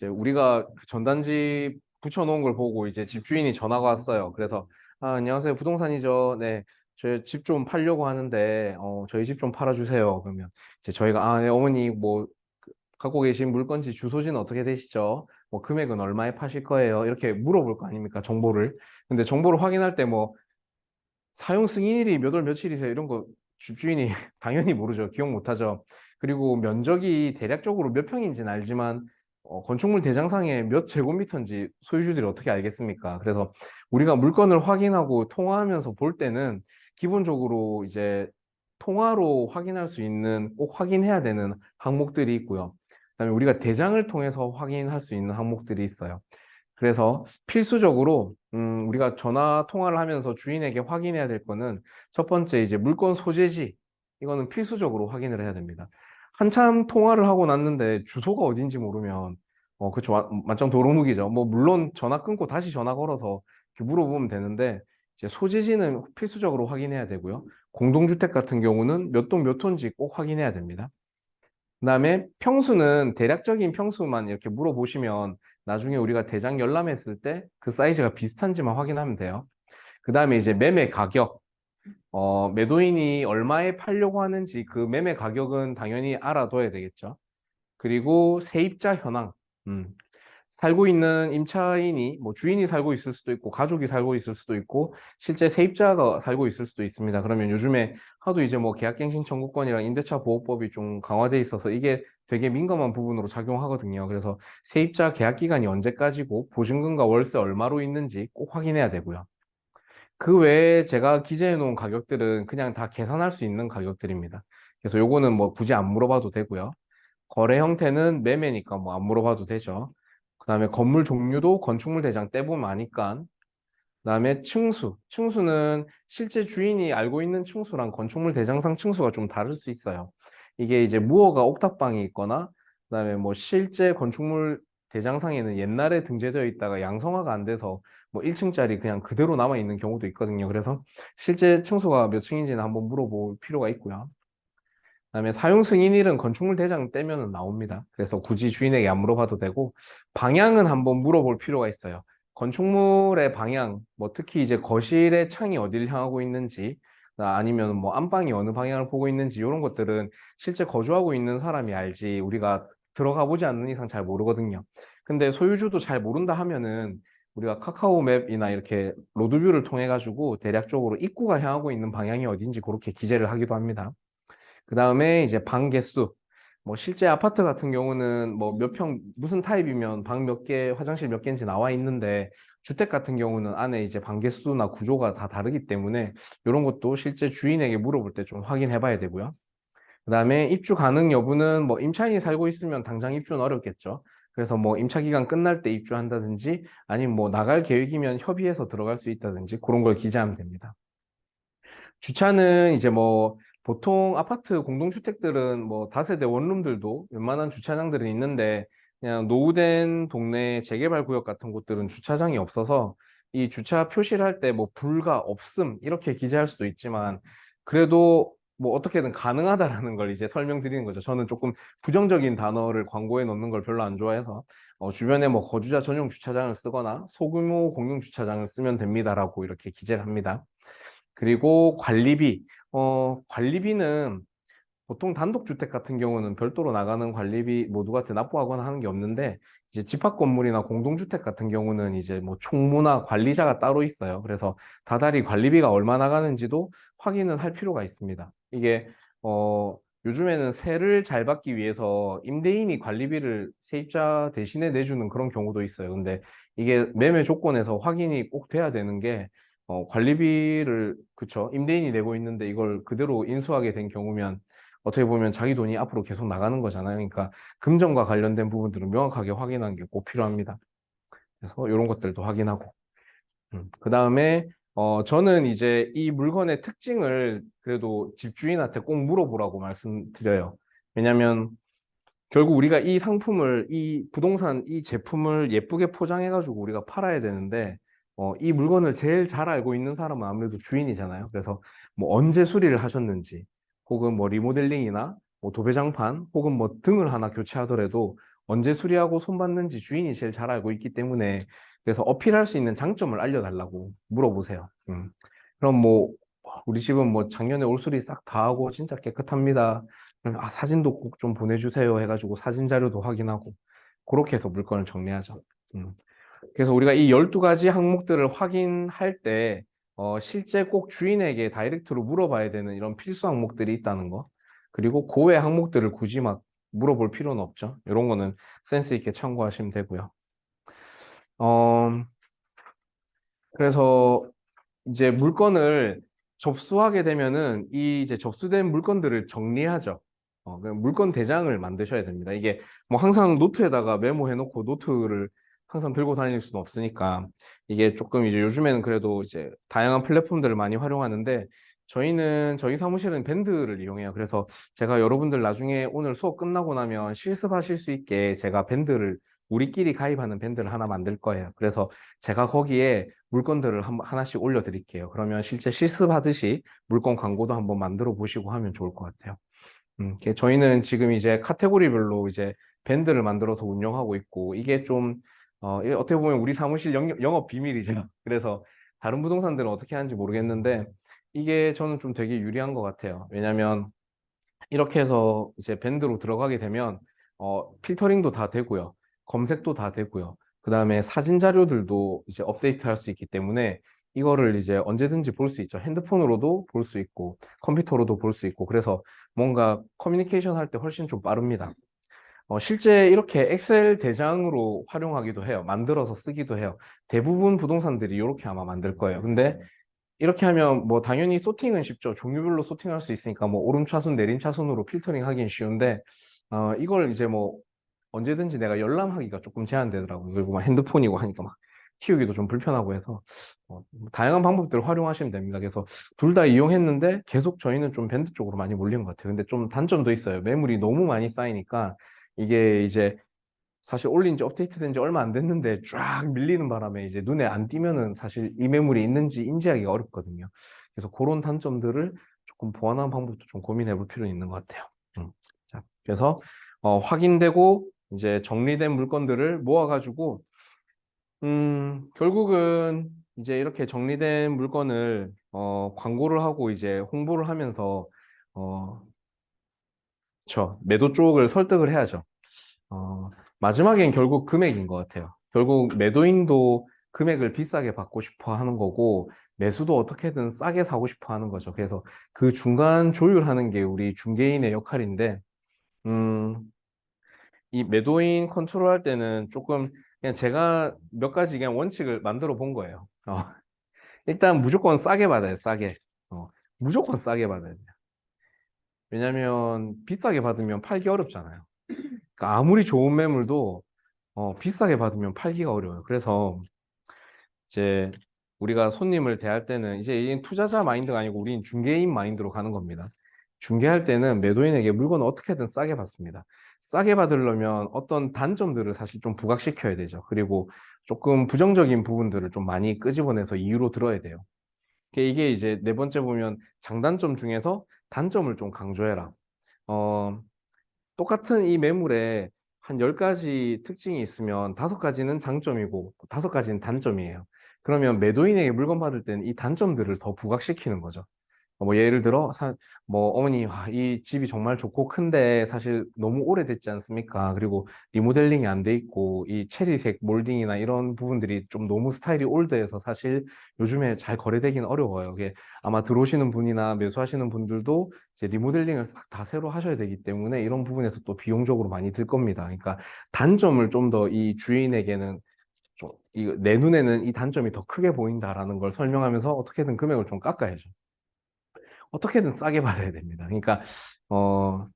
[SPEAKER 1] 우리가 그 전단지 붙여놓은 걸 보고 이제 집주인이 전화가 왔어요. 그래서 안녕하세요. 부동산이죠. 네. 저희 집 좀 팔려고 하는데 저희 집 좀 팔아주세요. 그러면 이제 저희가 네, 어머니 뭐 갖고 계신 물건지 주소지는 어떻게 되시죠? 뭐 금액은 얼마에 파실 거예요? 이렇게 물어볼 거 아닙니까? 정보를. 근데 정보를 확인할 때 뭐 사용 승인일이 몇 월 며칠이세요? 이런 거 집주인이 당연히 모르죠. 기억 못 하죠. 그리고 면적이 대략적으로 몇 평인지는 알지만 건축물 대장상에 몇 제곱미터인지 소유주들이 어떻게 알겠습니까? 그래서 우리가 물건을 확인하고 통화하면서 볼 때는 기본적으로 이제 통화로 확인할 수 있는 꼭 확인해야 되는 항목들이 있고요. 그다음에 우리가 대장을 통해서 확인할 수 있는 항목들이 있어요. 그래서 필수적으로 우리가 전화 통화를 하면서 주인에게 확인해야 될 거는 첫 번째 이제 물건 소재지 이거는 필수적으로 확인을 해야 됩니다. 한참 통화를 하고 났는데 주소가 어딘지 모르면 그쵸 만점 도루묵이죠. 뭐 물론 전화 끊고 다시 전화 걸어서 이렇게 물어보면 되는데 이제 소재지는 필수적으로 확인해야 되고요. 공동주택 같은 경우는 몇 동 몇 호인지 꼭 확인해야 됩니다. 그다음에 평수는 대략적인 평수만 이렇게 물어보시면 나중에 우리가 대장 열람했을 때 그 사이즈가 비슷한지만 확인하면 돼요. 그다음에 이제 매매 가격, 매도인이 얼마에 팔려고 하는지 그 매매 가격은 당연히 알아둬야 되겠죠. 그리고 세입자 현황, 음, 살고 있는 임차인이 뭐 주인이 살고 있을 수도 있고 가족이 살고 있을 수도 있고 실제 세입자가 살고 있을 수도 있습니다. 그러면 요즘에 하도 이제 뭐 계약갱신 청구권이랑 임대차 보호법이 좀 강화돼 있어서 이게 되게 민감한 부분으로 작용하거든요. 그래서 세입자 계약 기간이 언제까지고 보증금과 월세 얼마로 있는지 꼭 확인해야 되고요. 그 외에 제가 기재해 놓은 가격들은 그냥 다 계산할 수 있는 가격들입니다. 그래서 요거는 뭐 굳이 안 물어봐도 되고요. 거래 형태는 매매니까 뭐 안 물어봐도 되죠. 그다음에 건물 종류도 건축물 대장 떼보면 아니까. 그다음에 층수. 층수는 실제 주인이 알고 있는 층수랑 건축물 대장상 층수가 좀 다를 수 있어요. 이게 이제 무허가 옥탑방이 있거나 그다음에 뭐 실제 건축물 대장상에는 옛날에 등재되어 있다가 양성화가 안 돼서 뭐 1층짜리 그냥 그대로 남아 있는 경우도 있거든요. 그래서 실제 층수가 몇 층인지는 한번 물어볼 필요가 있고요. 그다음에 사용 승인일은 건축물 대장 떼면은 나옵니다. 그래서 굳이 주인에게 안 물어봐도 되고 방향은 한번 물어볼 필요가 있어요. 건축물의 방향, 뭐 특히 이제 거실의 창이 어디를 향하고 있는지 아니면 뭐 안방이 어느 방향을 보고 있는지 이런 것들은 실제 거주하고 있는 사람이 알지 우리가 들어가 보지 않는 이상 잘 모르거든요. 근데 소유주도 잘 모른다 하면은 우리가 카카오 맵이나 이렇게 로드뷰를 통해 가지고 대략적으로 입구가 향하고 있는 방향이 어딘지 그렇게 기재를 하기도 합니다. 그 다음에 이제 방 개수. 뭐 실제 아파트 같은 경우는 뭐 몇 평, 무슨 타입이면 방 몇 개, 화장실 몇 개인지 나와 있는데 주택 같은 경우는 안에 이제 방 개수나 구조가 다 다르기 때문에 이런 것도 실제 주인에게 물어볼 때 좀 확인해 봐야 되고요. 그 다음에 입주 가능 여부는 뭐 임차인이 살고 있으면 당장 입주는 어렵겠죠. 그래서 뭐 임차 기간 끝날 때 입주한다든지 아니면 뭐 나갈 계획이면 협의해서 들어갈 수 있다든지 그런 걸 기재하면 됩니다. 주차는 이제 뭐 보통 아파트 공동주택들은 뭐 다세대 원룸들도 웬만한 주차장들은 있는데 그냥 노후된 동네 재개발 구역 같은 곳들은 주차장이 없어서 이 주차 표시를 할 때 뭐 불가 없음 이렇게 기재할 수도 있지만 그래도 뭐 어떻게든 가능하다라는 걸 이제 설명드리는 거죠. 저는 조금 부정적인 단어를 광고에 넣는 걸 별로 안 좋아해서 주변에 뭐 거주자 전용 주차장을 쓰거나 소규모 공용 주차장을 쓰면 됩니다라고 이렇게 기재를 합니다. 그리고 관리비. 관리비는 보통 단독주택 같은 경우는 별도로 나가는 관리비 뭐 누구한테 납부하거나 하는 게 없는데 이제 집합 건물이나 공동주택 같은 경우는 이제 뭐 총무나 관리자가 따로 있어요. 그래서 다달이 관리비가 얼마 나가는지도 확인을 할 필요가 있습니다. 이게 요즘에는 세를 잘 받기 위해서 임대인이 관리비를 세입자 대신에 내주는 그런 경우도 있어요. 근데 이게 매매 조건에서 확인이 꼭 돼야 되는 게 관리비를, 그쵸, 임대인이 내고 있는데 이걸 그대로 인수하게 된 경우면 어떻게 보면 자기 돈이 앞으로 계속 나가는 거잖아요. 그러니까 금전과 관련된 부분들은 명확하게 확인하는 게 꼭 필요합니다. 그래서 이런 것들도 확인하고. 그 다음에 저는 이제 이 물건의 특징을 그래도 집주인한테 꼭 물어보라고 말씀드려요. 왜냐면 결국 우리가 이 상품을, 이 부동산, 이 제품을 예쁘게 포장해가지고 우리가 팔아야 되는데, 이 물건을 제일 잘 알고 있는 사람은 아무래도 주인이잖아요. 그래서 뭐 언제 수리를 하셨는지, 혹은 뭐 리모델링이나 뭐 도배장판, 혹은 뭐 등을 하나 교체하더라도 언제 수리하고 손봤는지 주인이 제일 잘 알고 있기 때문에, 그래서 어필할 수 있는 장점을 알려달라고 물어보세요. 그럼 뭐 우리 집은 뭐 작년에 올수리 싹 다 하고 진짜 깨끗합니다. 사진도 꼭 좀 보내주세요 해가지고 사진 자료도 확인하고 그렇게 해서 물건을 정리하죠. 음. 그래서 우리가 이 12가지 항목들을 확인할 때 실제 꼭 주인에게 다이렉트로 물어봐야 되는 이런 필수 항목들이 있다는 거. 그리고 그 외 항목들을 굳이 막 물어볼 필요는 없죠. 이런 거는 센스 있게 참고하시면 되고요. 어, 그래서 이제 물건을 접수하게 되면은 이 이제 접수된 물건들을 정리하죠. 그 물건 대장을 만드셔야 됩니다. 이게 뭐 항상 노트에다가 메모해 놓고 노트를 항상 들고 다닐 수는 없으니까 이게 조금 이제 요즘에는 그래도 이제 다양한 플랫폼들을 많이 활용하는데 저희 사무실은 밴드를 이용해요. 그래서 제가 여러분들 나중에 오늘 수업 끝나고 나면 실습하실 수 있게 제가 밴드를 우리끼리 가입하는 밴드를 하나 만들 거예요. 그래서 제가 거기에 물건들을 하나씩 올려드릴게요. 그러면 실제 실습하듯이 물건 광고도 한번 만들어 보시고 하면 좋을 것 같아요. 저희는 지금 이제 카테고리별로 이제 밴드를 만들어서 운영하고 있고, 이게 좀, 이게 어떻게 보면 우리 사무실 영업 비밀이죠. 그래서 다른 부동산들은 어떻게 하는지 모르겠는데, 이게 저는 좀 되게 유리한 것 같아요. 왜냐면 이렇게 해서 이제 밴드로 들어가게 되면 필터링도 다 되고요. 검색도 다 되고요. 그다음에 사진 자료들도 이제 업데이트 할 수 있기 때문에 이거를 이제 언제든지 볼 수 있죠. 핸드폰으로도 볼 수 있고 컴퓨터로도 볼 수 있고 그래서 뭔가 커뮤니케이션 할 때 훨씬 좀 빠릅니다. 실제 이렇게 엑셀 대장으로 활용하기도 해요. 만들어서 쓰기도 해요. 대부분 부동산들이 이렇게 아마 만들 거예요. 근데 이렇게 하면 뭐 당연히 소팅은 쉽죠. 종류별로 소팅할 수 있으니까 뭐 오름 차순, 내림 차순으로 필터링 하긴 쉬운데 이걸 이제 뭐 언제든지 내가 열람하기가 조금 제한되더라고요. 그리고 막 핸드폰이고 하니까 막 키우기도 좀 불편하고 해서 다양한 방법들을 활용하시면 됩니다. 그래서 둘 다 이용했는데 계속 저희는 좀 밴드 쪽으로 많이 몰린 것 같아요. 근데 좀 단점도 있어요. 매물이 너무 많이 쌓이니까 이게 이제 사실 올린 지 업데이트 된 지 얼마 안 됐는데 쫙 밀리는 바람에 이제 눈에 안 띄면은 사실 이 매물이 있는지 인지하기가 어렵거든요. 그래서 그런 단점들을 조금 보완하는 방법도 좀 고민해 볼 필요는 있는 것 같아요. 자, 그래서 확인되고 이제 정리된 물건들을 모아가지고 결국은 이제 이렇게 정리된 물건을 광고를 하고 이제 홍보를 하면서 어, 매도 쪽을 설득을 해야죠. 어, 마지막엔 결국 금액인 것 같아요. 결국 매도인도 금액을 비싸게 받고 싶어 하는 거고, 매수도 어떻게든 싸게 사고 싶어 하는 거죠. 그래서 그 중간 조율하는 게 우리 중개인의 역할인데, 음, 이 매도인 컨트롤 할 때는 조금 그냥 제가 몇 가지 그냥 원칙을 만들어 본 거예요. 일단 무조건 싸게 받아요, 싸게. 무조건 싸게 받아야 돼요. 왜냐면 비싸게 받으면 팔기 어렵잖아요. 그러니까 아무리 좋은 매물도 비싸게 받으면 팔기가 어려워요. 그래서 이제 우리가 손님을 대할 때는 이제 이 투자자 마인드가 아니고 우리는 중개인 마인드로 가는 겁니다. 중개할 때는 매도인에게 물건을 어떻게든 싸게 받습니다. 싸게 받으려면 어떤 단점들을 사실 좀 부각시켜야 되죠. 그리고 조금 부정적인 부분들을 좀 많이 끄집어내서 이유로 들어야 돼요. 이게 이제 네 번째 보면 장단점 중에서 단점을 좀 강조해라. 어, 똑같은 이 매물에 한 10가지 특징이 있으면 5가지는 장점이고 5가지는 단점이에요. 그러면 매도인에게 물건 받을 때는 이 단점들을 더 부각시키는 거죠. 뭐 예를 들어 뭐 어머니 이 집이 정말 좋고 큰데 사실 너무 오래됐지 않습니까? 그리고 리모델링이 안 돼 있고 이 체리색 몰딩이나 이런 부분들이 좀 너무 스타일이 올드해서 사실 요즘에 잘 거래되기는 어려워요. 이게 아마 들어오시는 분이나 매수하시는 분들도 이제 리모델링을 싹 다 새로 하셔야 되기 때문에 이런 부분에서 또 비용적으로 많이 들 겁니다. 그러니까 단점을 좀 더 이 주인에게는 내 눈에는 이 단점이 더 크게 보인다라는 걸 설명하면서 어떻게든 금액을 좀 깎아야죠. 어떻게든 싸게 받아야 됩니다. 그러니까, 어,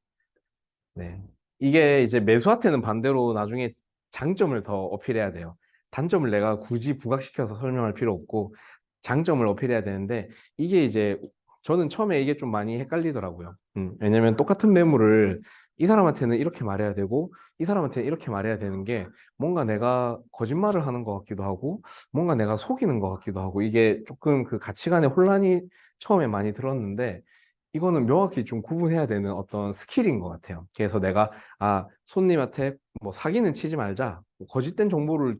[SPEAKER 1] 네. 이게 이제 매수한테는 반대로 나중에 장점을 더 어필해야 돼요. 단점을 내가 굳이 부각시켜서 설명할 필요 없고, 장점을 어필해야 되는데, 이게 이제, 저는 처음에 이게 좀 많이 헷갈리더라고요. 왜냐면 똑같은 매물을 이 사람한테는 이렇게 말해야 되고, 이 사람한테는 이렇게 말해야 되는 게, 뭔가 내가 거짓말을 하는 것 같기도 하고, 뭔가 내가 속이는 것 같기도 하고, 이게 조금 그 가치관의 혼란이 처음에 많이 들었는데, 이거는 명확히 좀 구분해야 되는 어떤 스킬인 것 같아요. 그래서 내가, 손님한테 뭐 사기는 치지 말자, 뭐 거짓된 정보를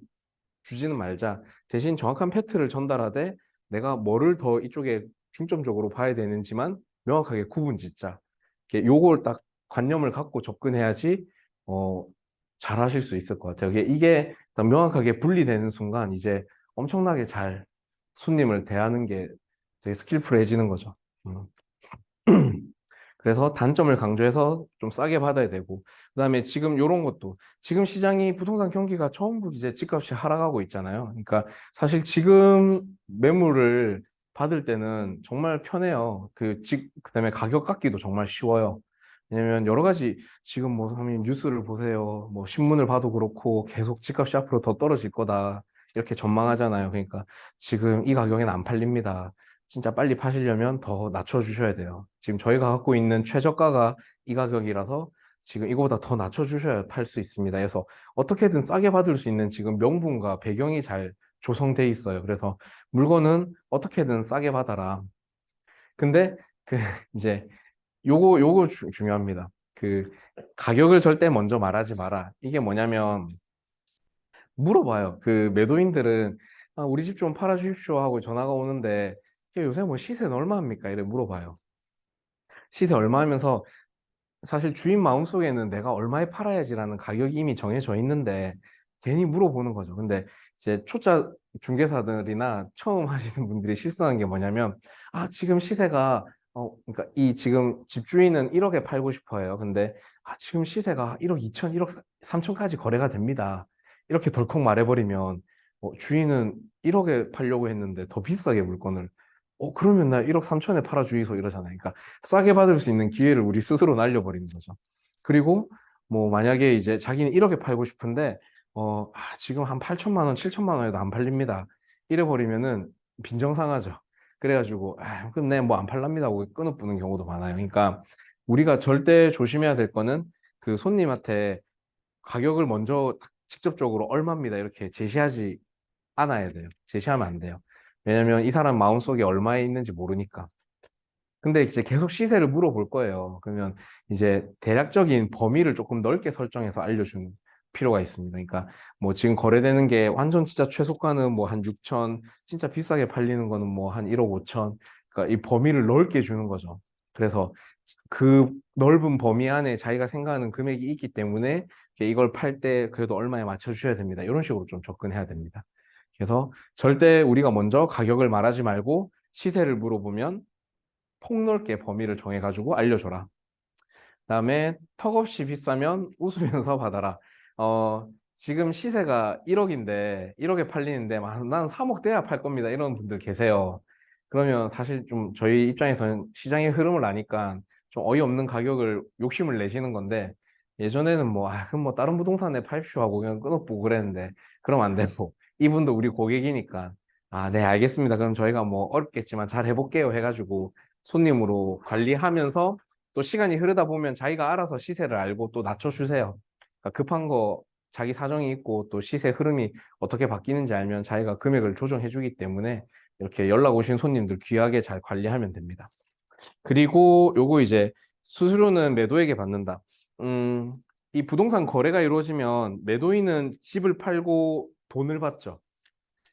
[SPEAKER 1] 주지는 말자, 대신 정확한 팩트를 전달하되 내가 뭐를 더 이쪽에 중점적으로 봐야 되는지만 명확하게 구분 짓자. 요걸 딱 관념을 갖고 접근해야지, 어, 잘 하실 수 있을 것 같아요. 이게 딱 명확하게 분리되는 순간 이제 엄청나게 잘 손님을 대하는 게 되게 스킬풀해지는 거죠. 음. 그래서 단점을 강조해서 좀 싸게 받아야 되고, 그다음에 지금 이런 것도, 지금 시장이 부동산 경기가 전부 이제 집값이 하락하고 있잖아요. 그러니까 사실 지금 매물을 받을 때는 정말 편해요. 그다음에 가격 깎기도 정말 쉬워요. 왜냐면 여러 가지 지금 뭐 선생님 뉴스를 보세요. 뭐 신문을 봐도 그렇고 계속 집값이 앞으로 더 떨어질 거다. 이렇게 전망하잖아요. 그러니까 지금 이 가격에는 안 팔립니다. 진짜 빨리 파시려면 더 낮춰주셔야 돼요. 지금 저희가 갖고 있는 최저가가 이 가격이라서 지금 이거보다 더 낮춰주셔야 팔 수 있습니다. 그래서 어떻게든 싸게 받을 수 있는 지금 명분과 배경이 잘 조성돼 있어요. 그래서 물건은 어떻게든 싸게 받아라. 근데 그 이제 요거 중요합니다. 그 가격을 절대 먼저 말하지 마라. 이게 뭐냐면 물어봐요. 그 매도인들은 우리 집 좀 팔아주십시오 하고 전화가 오는데 요새 뭐 시세는 얼마입니까? 이래 물어봐요. 시세 얼마 하면서 사실 주인 마음속에는 내가 얼마에 팔아야지라는 가격이 이미 정해져 있는데 괜히 물어보는 거죠. 근데 이제 초짜 중개사들이나 처음 하시는 분들이 실수하는 게 뭐냐면 지금 시세가 그러니까 이 지금 집주인은 1억에 팔고 싶어 해요. 근데 지금 시세가 1억 2천, 1억 3천까지 거래가 됩니다. 이렇게 덜컥 말해버리면 주인은 1억에 팔려고 했는데 더 비싸게 물건을 그러면 나 1억 3천에 팔아주이소 이러잖아요. 그러니까 싸게 받을 수 있는 기회를 우리 스스로 날려버리는 거죠. 그리고 뭐 만약에 이제 자기는 1억에 팔고 싶은데 지금 한 8천만 원, 7천만 원에도 안 팔립니다. 이래 버리면은 빈정상하죠. 그래가지고 그럼 내 뭐 안 팔랍니다 하고 끊어부는 경우도 많아요. 그러니까 우리가 절대 조심해야 될 거는 그 손님한테 가격을 먼저 직접적으로 얼마입니다 이렇게 제시하지 않아야 돼요. 제시하면 안 돼요. 왜냐면 이 사람 마음속에 얼마에 있는지 모르니까. 근데 이제 계속 시세를 물어볼 거예요. 그러면 이제 대략적인 범위를 조금 넓게 설정해서 알려주는 필요가 있습니다. 그러니까 뭐 지금 거래되는 게 완전 진짜 최소가는 뭐 한 6천, 진짜 비싸게 팔리는 거는 뭐 한 1억 5천. 그러니까 이 범위를 넓게 주는 거죠. 그래서 그 넓은 범위 안에 자기가 생각하는 금액이 있기 때문에 이걸 팔 때 그래도 얼마에 맞춰주셔야 됩니다. 이런 식으로 좀 접근해야 됩니다. 그래서 절대 우리가 먼저 가격을 말하지 말고 시세를 물어보면 폭넓게 범위를 정해가지고 알려줘라. 그다음에 턱없이 비싸면 웃으면서 받아라. 어, 지금 시세가 1억인데 1억에 팔리는데 난 3억 돼야 팔 겁니다. 이런 분들 계세요. 그러면 사실 좀 저희 입장에서는 시장의 흐름을 아니까 좀 어이없는 가격을 욕심을 내시는 건데 예전에는 뭐 그럼 뭐 다른 부동산에 팔십시오 하고 그냥 끊어보고 그랬는데 그럼 안 되고 이분도 우리 고객이니까 네 알겠습니다. 그럼 저희가 뭐 어렵겠지만 잘 해볼게요 해가지고 손님으로 관리하면서 또 시간이 흐르다 보면 자기가 알아서 시세를 알고 또 낮춰주세요. 그러니까 급한 거 자기 사정이 있고 또 시세 흐름이 어떻게 바뀌는지 알면 자기가 금액을 조정해 주기 때문에 이렇게 연락 오신 손님들 귀하게 잘 관리하면 됩니다. 그리고 요거 이제 수수료는 매도에게 받는다. 음, 이 부동산 거래가 이루어지면 매도인은 집을 팔고 돈을 받죠.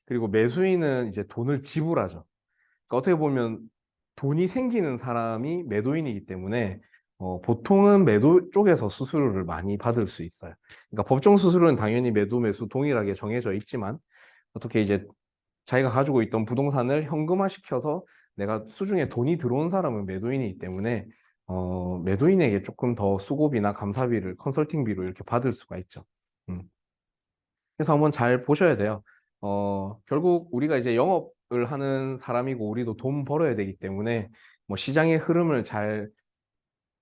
[SPEAKER 1] 그리고 매수인은 이제 돈을 지불하죠. 그러니까 어떻게 보면 돈이 생기는 사람이 매도인이기 때문에 보통은 매도 쪽에서 수수료를 많이 받을 수 있어요. 그러니까 법정 수수료는 당연히 매도 매수 동일하게 정해져 있지만 어떻게 이제 자기가 가지고 있던 부동산을 현금화시켜서 내가 수중에 돈이 들어온 사람은 매도인이기 때문에 매도인에게 조금 더 수고비나 감사비를 컨설팅비로 이렇게 받을 수가 있죠. 음. 그래서 한번 잘 보셔야 돼요. 결국 우리가 이제 영업을 하는 사람이고 우리도 돈 벌어야 되기 때문에 뭐 시장의 흐름을 잘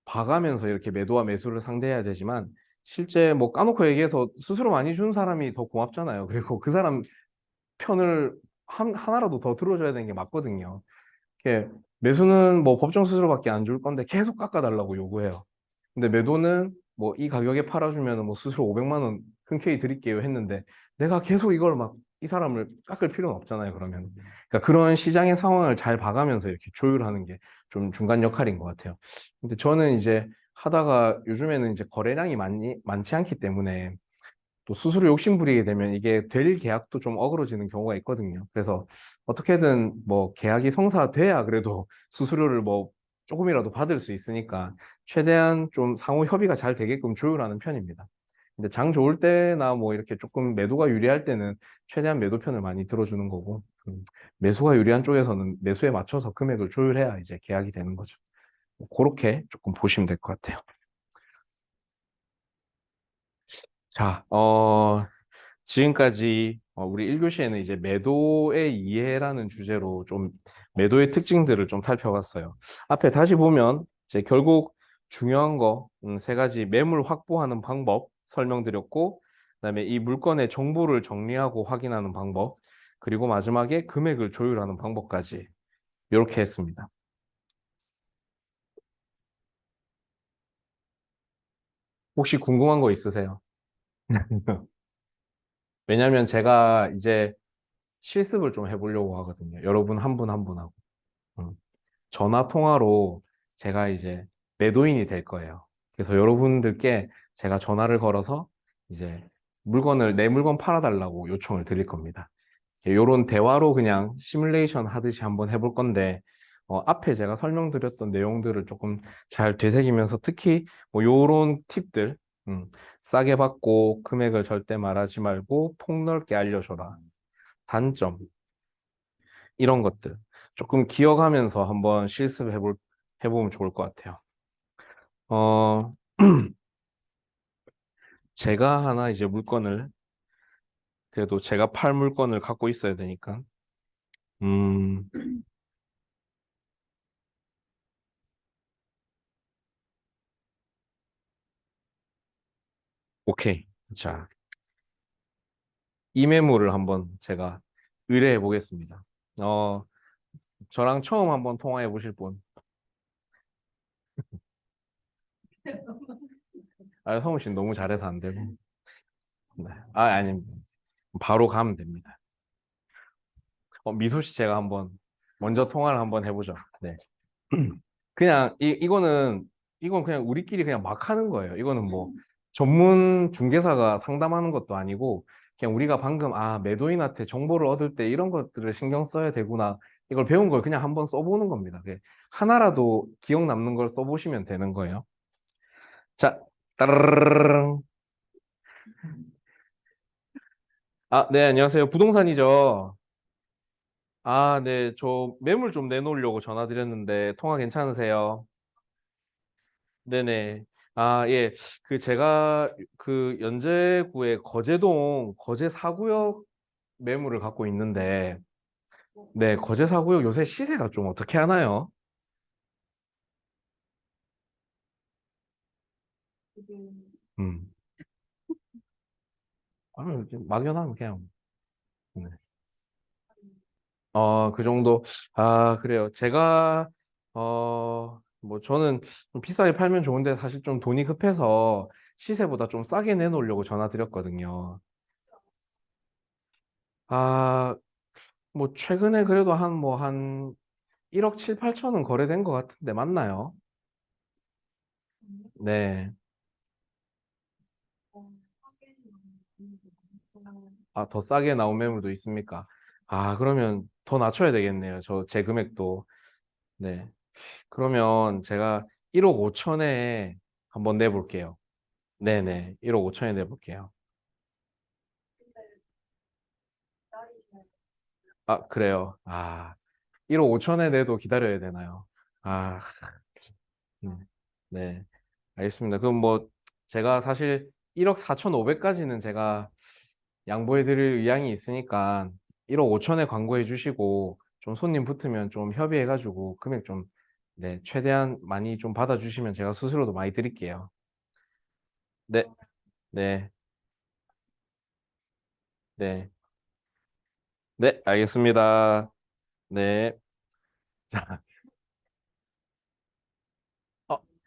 [SPEAKER 1] 봐가면서 이렇게 매도와 매수를 상대해야 되지만 실제 뭐 까놓고 얘기해서 수수료 많이 준 사람이 더 고맙잖아요. 그리고 그 사람 편을 하나라도 더 들어줘야 되는 게 맞거든요. 이렇게 매수는 뭐 법정 수수료밖에 안 줄 건데 계속 깎아달라고 요구해요. 근데 매도는 뭐 이 가격에 팔아주면 뭐 수수료 500만 원 흔쾌히 드릴게요 했는데 내가 계속 이걸 막 이 사람을 깎을 필요는 없잖아요, 그러면. 그러니까 그런 시장의 상황을 잘 봐가면서 이렇게 조율하는 게 좀 중간 역할인 것 같아요. 근데 저는 이제 하다가 요즘에는 이제 거래량이 많지 않기 때문에 또 수수료 욕심 부리게 되면 이게 될 계약도 좀 어그러지는 경우가 있거든요. 그래서 어떻게든 뭐 계약이 성사돼야 그래도 수수료를 뭐 조금이라도 받을 수 있으니까 최대한 좀 상호 협의가 잘 되게끔 조율하는 편입니다. 근데 장 좋을 때나 뭐 이렇게 조금 매도가 유리할 때는 최대한 매도편을 많이 들어주는 거고, 매수가 유리한 쪽에서는 매수에 맞춰서 금액을 조율해야 이제 계약이 되는 거죠. 그렇게 조금 보시면 될 것 같아요. 자, 지금까지 우리 1교시에는 이제 매도의 이해라는 주제로 좀 매도의 특징들을 좀 살펴봤어요. 앞에 다시 보면 이제 결국 중요한 거 세 가지 매물 확보하는 방법 설명드렸고, 그다음에 이 물건의 정보를 정리하고 확인하는 방법, 그리고 마지막에 금액을 조율하는 방법까지 이렇게 했습니다. 혹시 궁금한 거 있으세요? 왜냐면 제가 이제 실습을 좀 해보려고 하거든요. 여러분 한 분 한 분하고. 음. 전화 통화로 제가 이제 매도인이 될 거예요. 그래서 여러분들께 제가 전화를 걸어서 이제 내 물건 팔아달라고 요청을 드릴 겁니다. 이런 대화로 그냥 시뮬레이션 하듯이 한번 해볼 건데, 앞에 제가 설명드렸던 내용들을 조금 잘 되새기면서 특히 뭐 요런 팁들, 싸게 받고 금액을 절대 말하지 말고 폭넓게 알려줘라. 단점, 이런 것들 조금 기억하면서 한번 해보면 좋을 것 같아요. 어, 제가 하나 이제 그래도 제가 팔 물건을 갖고 있어야 되니까, 음, 오케이. 자, 이 매물을 한번 제가 의뢰해 보겠습니다. 어, 저랑 처음 한번 통화해 보실 분. 성우 씨는 너무 잘해서 안 되고. 네. 아닙니다. 바로 가면 됩니다. 미소 씨 제가 한번 먼저 통화를 한번 해보죠. 네. 그냥 이건 그냥 우리끼리 그냥 막 하는 거예요. 이거는 뭐 전문 중개사가 상담하는 것도 아니고 그냥 우리가 방금 매도인한테 정보를 얻을 때 이런 것들을 신경 써야 되구나. 이걸 배운 걸 그냥 한번 써보는 겁니다. 하나라도 기억 남는 걸 써보시면 되는 거예요. 자, 따르릉. 네, 안녕하세요. 부동산이죠. 네, 저 매물 좀 내놓으려고 전화드렸는데 통화 괜찮으세요? 네네. 예. 제가 그 연제구의 거제동 거제 4구역 매물을 갖고 있는데, 네, 거제 4구역 요새 시세가 좀 어떻게 하나요? 음. 좀 막연하면 그냥. 네. 그 정도. 그래요. 뭐 저는 좀 비싸게 팔면 좋은데 사실 좀 돈이 급해서 시세보다 좀 싸게 내놓으려고 전화 드렸거든요. 아, 뭐 최근에 그래도 한 1억 7, 8천은 거래된 것 같은데 맞나요? 네. 더 싸게 나온 매물도 있습니까? 그러면 더 낮춰야 되겠네요. 제 금액도. 네. 그러면 제가 1억 5천에 한번 내볼게요. 네네. 1억 5천에 내볼게요. 그래요. 1억 5천에 내도 기다려야 되나요? 아, 음, 네. 알겠습니다. 그럼 뭐, 제가 사실 1억 4천 5백까지는 제가 양보해드릴 의향이 있으니까 1억 5천에 광고해 주시고 좀 손님 붙으면 좀 협의해가지고 금액 좀 네, 최대한 많이 좀 받아주시면 제가 수수료도 많이 드릴게요. 네, 네, 네, 네, 알겠습니다. 네.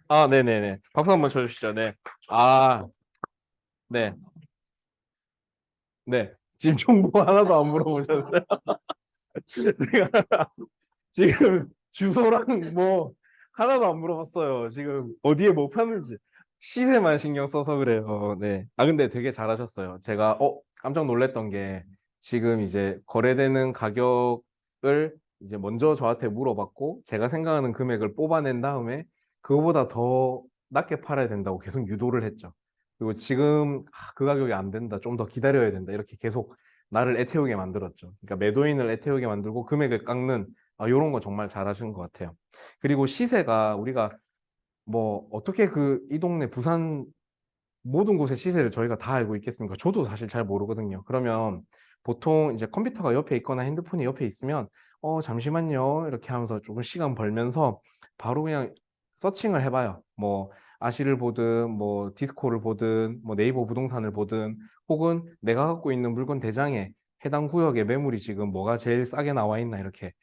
[SPEAKER 1] 자, 네네네. 박수 한번 쳐주시죠. 네. 아, 네, 네. 지금 정보 하나도 안 물어보셨는데. 제가 지금 주소랑 뭐 하나도 안 물어봤어요. 지금 어디에 뭐 파는지 시세만 신경 써서 그래요. 네. 아 근데 되게 잘하셨어요. 제가 깜짝 놀랐던 게 지금 이제 거래되는 가격을 이제 먼저 저한테 물어봤고 제가 생각하는 금액을 뽑아낸 다음에 그거보다 더 낮게 팔아야 된다고 계속 유도를 했죠. 그리고 지금 그 가격이 안 된다. 좀 더 기다려야 된다. 이렇게 계속 나를 애태우게 만들었죠. 그러니까 매도인을 애태우게 만들고 금액을 깎는 이런 거 정말 잘하시는 것 같아요. 그리고 시세가 우리가 뭐 어떻게 이 동네 부산 모든 곳의 시세를 저희가 다 알고 있겠습니까? 저도 사실 잘 모르거든요. 그러면 보통 이제 컴퓨터가 옆에 있거나 핸드폰이 옆에 있으면 잠시만요. 이렇게 하면서 조금 시간 벌면서 바로 그냥 서칭을 해봐요. 뭐 아시를 보든 뭐 디스코를 보든 뭐 네이버 부동산을 보든 혹은 내가 갖고 있는 물건 대장에 해당 구역의 매물이 지금 뭐가 제일 싸게 나와 있나 이렇게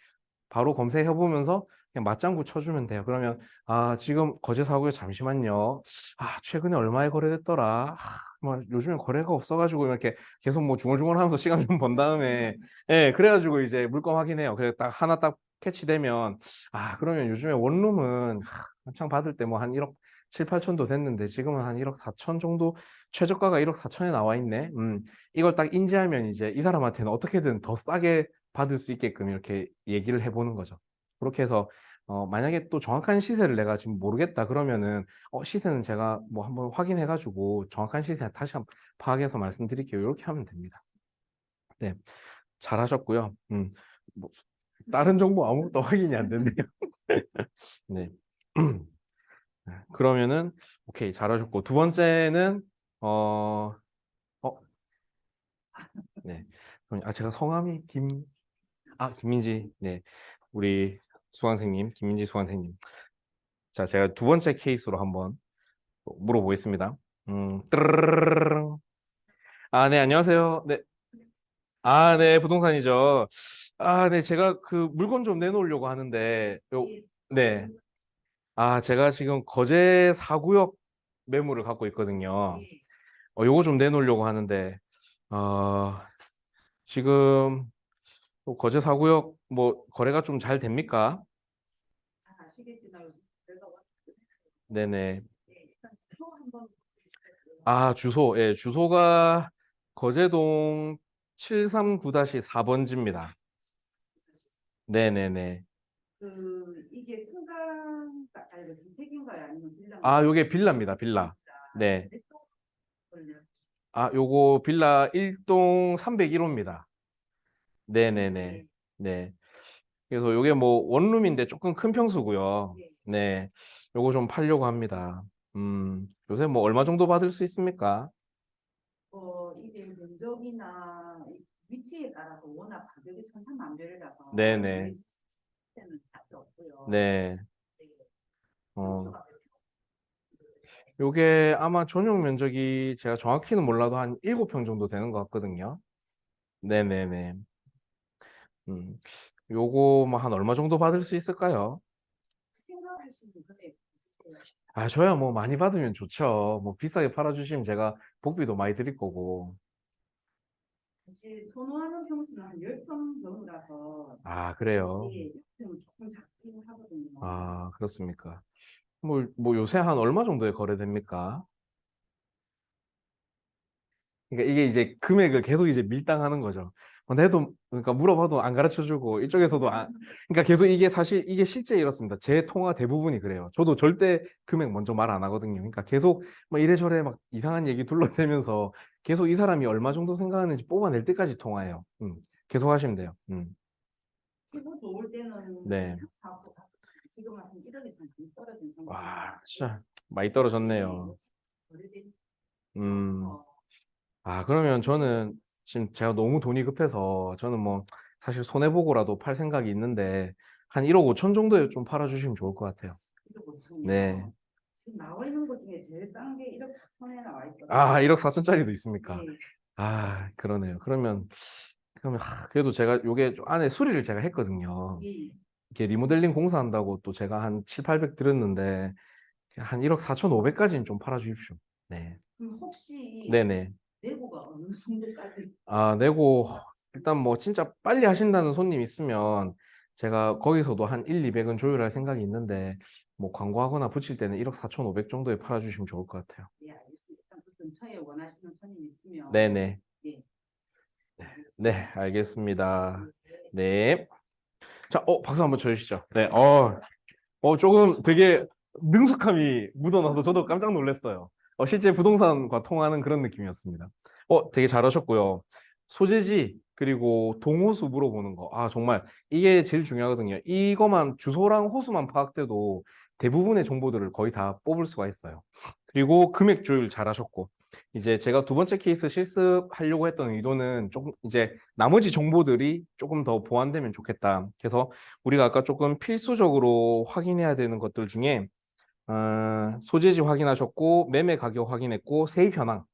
[SPEAKER 1] 바로 검색해 보면서 그냥 맞장구 쳐주면 돼요. 그러면 지금 거제 사고에 잠시만요. 최근에 얼마에 거래됐더라. 뭐 요즘에 거래가 없어가지고 이렇게 계속 뭐 중얼중얼하면서 시간 좀 번 다음에 그래가지고 이제 물건 확인해요. 그래 딱 하나 딱 캐치되면 그러면 요즘에 원룸은 한창 받을 때 뭐 한 1억 7, 8천도 됐는데 지금은 한 1억 4천 정도 최저가가 1억 4천에 나와 있네. 이걸 딱 인지하면 이제 이 사람한테는 어떻게든 더 싸게 받을 수 있게끔 이렇게 얘기를 해보는 거죠. 그렇게 해서 만약에 또 정확한 시세를 내가 지금 모르겠다 그러면은 시세는 제가 뭐 한번 확인해가지고 정확한 시세 다시 한번 파악해서 말씀드릴게요. 이렇게 하면 됩니다. 네, 잘하셨고요. 뭐 다른 정보 아무것도 확인이 안 됐네요. 네. 그러면은 오케이 잘하셨고 두 번째는 어, 어, 네. 제가 성함이 김민지. 네. 우리 수강생님, 김민지 수강생님. 자, 제가 두 번째 케이스로 한번 물어보겠습니다. 뜨르르르르르. 네, 안녕하세요. 네. 네, 부동산이죠. 네, 제가 그 물건 좀 내놓으려고 하는데, 네. 제가 지금 거제 4구역 매물을 갖고 있거든요. 요거 좀 내놓으려고 하는데, 어, 지금 거제 4구역 뭐 거래가 좀 잘 됩니까? 네네. 주소. 예, 주소가 거제동 739-4번지입니다. 네네네.
[SPEAKER 2] 이게 승강 아니 주택인가요? 아니면
[SPEAKER 1] 요게 빌라입니다, 빌라. 네. 요거 빌라 1동 301호입니다. 네네네. 네. 그래서 요게 뭐 원룸인데 조금 큰 평수고요. 네. 요거 좀 팔려고 합니다. 요새 뭐 얼마 정도 받을 수 있습니까?
[SPEAKER 2] 이게 면적이나 위치에 따라서 워낙 가격이 천차만별이라서
[SPEAKER 1] 네네.
[SPEAKER 2] 때는 답이 없고요.
[SPEAKER 1] 네.
[SPEAKER 2] 네.
[SPEAKER 1] 어, 요게 아마 전용 면적이 제가 정확히는 몰라도 한 7평 정도 되는 것 같거든요. 네네네. 음, 요거 뭐 한 얼마 정도 받을 수 있을까요?
[SPEAKER 2] 생각하시는 금액 있으세요?
[SPEAKER 1] 저야 뭐 많이 받으면 좋죠. 뭐 비싸게 팔아주시면 제가 복비도 많이 드릴 거고.
[SPEAKER 2] 사실 선호하는 평수는 한 10평 정도라서
[SPEAKER 1] 그래요.
[SPEAKER 2] 이게 10평은 조금 작긴 하거든요.
[SPEAKER 1] 그렇습니까? 뭐 요새 한 얼마 정도에 거래됩니까? 그러니까 이게 이제 금액을 계속 이제 밀당하는 거죠. 내도 그러니까 물어봐도 안 가르쳐 주고 이쪽에서도 그러니까 계속 이게 사실 이게 실제 이렇습니다. 제 통화 대부분이 그래요. 저도 절대 금액 먼저 말 안 하거든요. 그러니까 계속 막 이래저래 막 이상한 얘기 둘러대면서 계속 이 사람이 얼마 정도 생각하는지 뽑아낼 때까지 통화해요. 계속 하시면 돼요.
[SPEAKER 2] 최고 좋을 때는
[SPEAKER 1] 네.
[SPEAKER 2] 4억 갔을 때 지금은 한 1억 이상 떨어진 상황입니다.
[SPEAKER 1] 와, 진짜 많이 떨어졌네요.
[SPEAKER 2] 거래된
[SPEAKER 1] 음,
[SPEAKER 2] 있어서
[SPEAKER 1] 그러면 저는 지금 제가 너무 돈이 급해서 저는 뭐 사실 손해보고라도 팔 생각이 있는데 한 1억 5천 정도에 좀 팔아주시면 좋을 것 같아요.
[SPEAKER 2] 1억 5천이요.
[SPEAKER 1] 네.
[SPEAKER 2] 지금 나와 있는 것 중에 제일 싼 게 1억 4천에 나와 있거든요.
[SPEAKER 1] 아, 1억 4천짜리도 있습니까?
[SPEAKER 2] 예.
[SPEAKER 1] 아, 그러네요. 그러면 그래도 제가 요게 좀 안에 수리를 제가 했거든요.
[SPEAKER 2] 예.
[SPEAKER 1] 이게 리모델링 공사한다고 또 제가 한 7, 800 들었는데 한 1억 4천5백까지는 좀 팔아주십시오. 네.
[SPEAKER 2] 그럼 혹시
[SPEAKER 1] 네네.
[SPEAKER 2] 내고가 어느 정도까지?
[SPEAKER 1] 아, 내고 일단 뭐 진짜 빨리 하신다는 손님 있으면 제가 거기서도 한 1, 200은 조율할 생각이 있는데 뭐 광고하거나 붙일 때는 1억 4천5백 정도에 팔아주시면 좋을 것 같아요.
[SPEAKER 2] 예, 알겠습니다. 일단 그 근처에 원하시는 손님 있으면
[SPEAKER 1] 네네.
[SPEAKER 2] 예,
[SPEAKER 1] 네,
[SPEAKER 2] 알겠습니다.
[SPEAKER 1] 알겠습니다.
[SPEAKER 2] 예.
[SPEAKER 1] 네. 자, 박수 한번 쳐주시죠. 네, 조금 되게 능숙함이 묻어나서 저도 깜짝 놀랐어요. 실제 부동산과 통하는 그런 느낌이었습니다. 되게 잘하셨고요. 소재지, 그리고 동호수 물어보는 거. 아, 정말 이게 제일 중요하거든요. 이거만, 주소랑 호수만 파악돼도 대부분의 정보들을 거의 다 뽑을 수가 있어요. 그리고 금액 조율 잘하셨고. 이제 제가 두 번째 케이스 실습하려고 했던 의도는 조금 이제 나머지 정보들이 조금 더 보완되면 좋겠다. 그래서 우리가 아까 조금 필수적으로 확인해야 되는 것들 중에 소재지 확인하셨고 매매 가격 확인했고 세입 현황.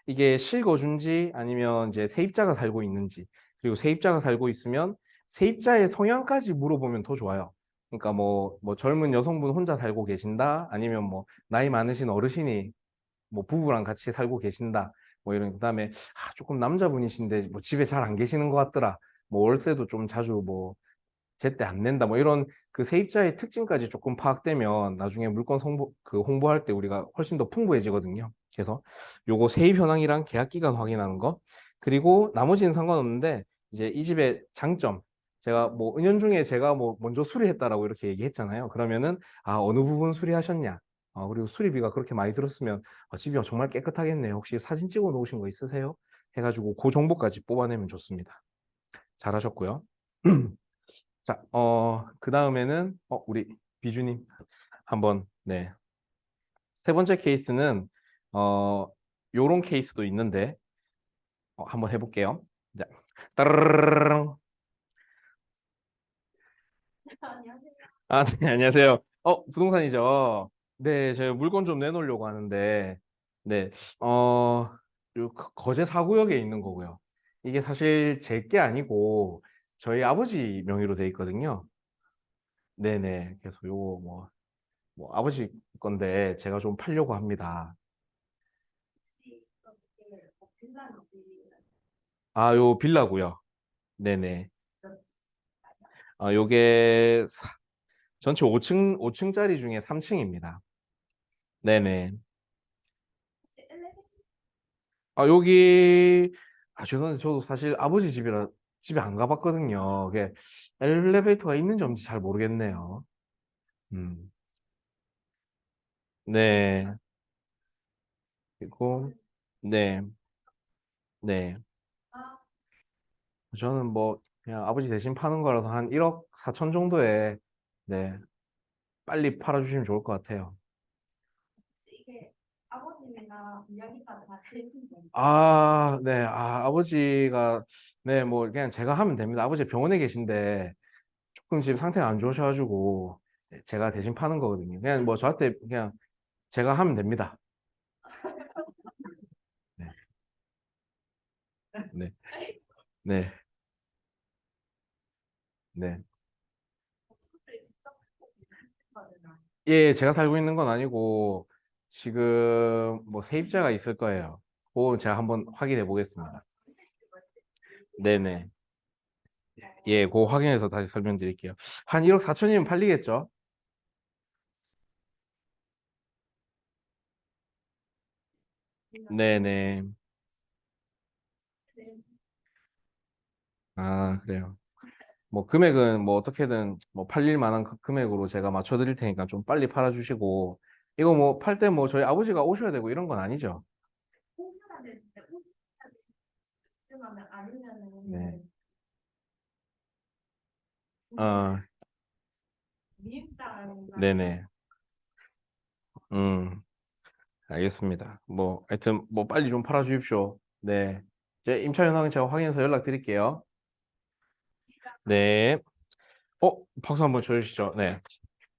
[SPEAKER 1] 이게 실거주인지 아니면 이제 세입자가 살고 있는지 그리고 세입자가 살고 있으면 세입자의 성향까지 물어보면 더 좋아요. 그러니까 뭐 젊은 여성분 혼자 살고 계신다 아니면 뭐 나이 많으신 어르신이 뭐 부부랑 같이 살고 계신다. 뭐 이런 그다음에 조금 남자분이신데 뭐 집에 잘 안 계시는 것 같더라. 뭐 월세도 좀 자주 뭐 제때 안 낸다. 뭐 이런 그 세입자의 특징까지 조금 파악되면 나중에 물건 홍보할 때 우리가 훨씬 더 풍부해지거든요. 그래서 요거 세입 현황이랑 계약 기간 확인하는 거. 그리고 나머지는 상관없는데 이제 이 집의 장점. 제가 뭐 은연중에 제가 뭐 먼저 수리했다라고 이렇게 얘기했잖아요. 그러면은 어느 부분 수리하셨냐? 그리고 수리비가 그렇게 많이 들었으면 집이 정말 깨끗하겠네요. 혹시 사진 찍어 놓으신 거 있으세요? 해가지고 그 정보까지 뽑아내면 좋습니다. 잘하셨고요. 자, 그 다음에는, 우리 비주님 한번, 네. 세 번째 케이스는, 어, 요런 케이스도 있는데, 한번 해볼게요. 자, 따르르르르
[SPEAKER 2] 안녕하세요.
[SPEAKER 1] 네, 안녕하세요. 부동산이죠. 네, 제가 물건 좀 내놓으려고 하는데, 네, 요 거제 4구역에 있는 거고요. 이게 사실 제 게 아니고, 저희 아버지 명의로 돼 있거든요. 네네. 그래서 요거 뭐 아버지 건데 제가 좀 팔려고 합니다. 요 빌라고요. 네네. 요게 전체 5층짜리 중에 3층입니다. 네네. 여기 죄송한데 저도 사실 아버지 집이라 집에 안 가봤거든요. 그게 엘리베이터가 있는지 없는지 잘 모르겠네요. 음. 네. 그리고 네. 네. 저는 뭐 그냥 아버지 대신 파는 거라서 한 1억 4천 정도에 네. 빨리 팔아주시면 좋을 것 같아요.
[SPEAKER 3] 이게 아버님이랑 이야기가 다 되신 건가요?
[SPEAKER 1] 네. 아버지가, 네, 뭐, 그냥 제가 하면 됩니다. 아버지 병원에 계신데, 조금 지금 상태가 안 좋으셔가지고, 네, 제가 대신 파는 거거든요. 그냥 뭐, 저한테 그냥 제가 하면 됩니다. 네, 네, 네, 네.
[SPEAKER 3] 수술을 직접 하고 계신 거는
[SPEAKER 1] 예, 제가 살고 있는 건 아니고, 지금 뭐, 세입자가 있을 거예요. 그거 제가 한번 확인해 보겠습니다. 네네. 예, 그거 확인해서 다시 설명드릴게요. 한 1억 4천이면 팔리겠죠? 네네. 그래요. 뭐 금액은 뭐 어떻게든 뭐 팔릴 만한 금액으로 제가 맞춰드릴 테니까 좀 빨리 팔아주시고 이거 뭐 팔 때 뭐 저희 아버지가 오셔야 되고 이런 건 아니죠?
[SPEAKER 3] 오셔야 되는데 오시면
[SPEAKER 1] 네.
[SPEAKER 3] 아니면은
[SPEAKER 1] 어,
[SPEAKER 3] 미입자가
[SPEAKER 1] 네네. 음, 알겠습니다. 뭐 하여튼 뭐 빨리 좀 팔아주십시오. 네. 이제 임차인 확인 제가 확인해서 연락드릴게요. 네. 박수 한번 쳐주시죠. 네.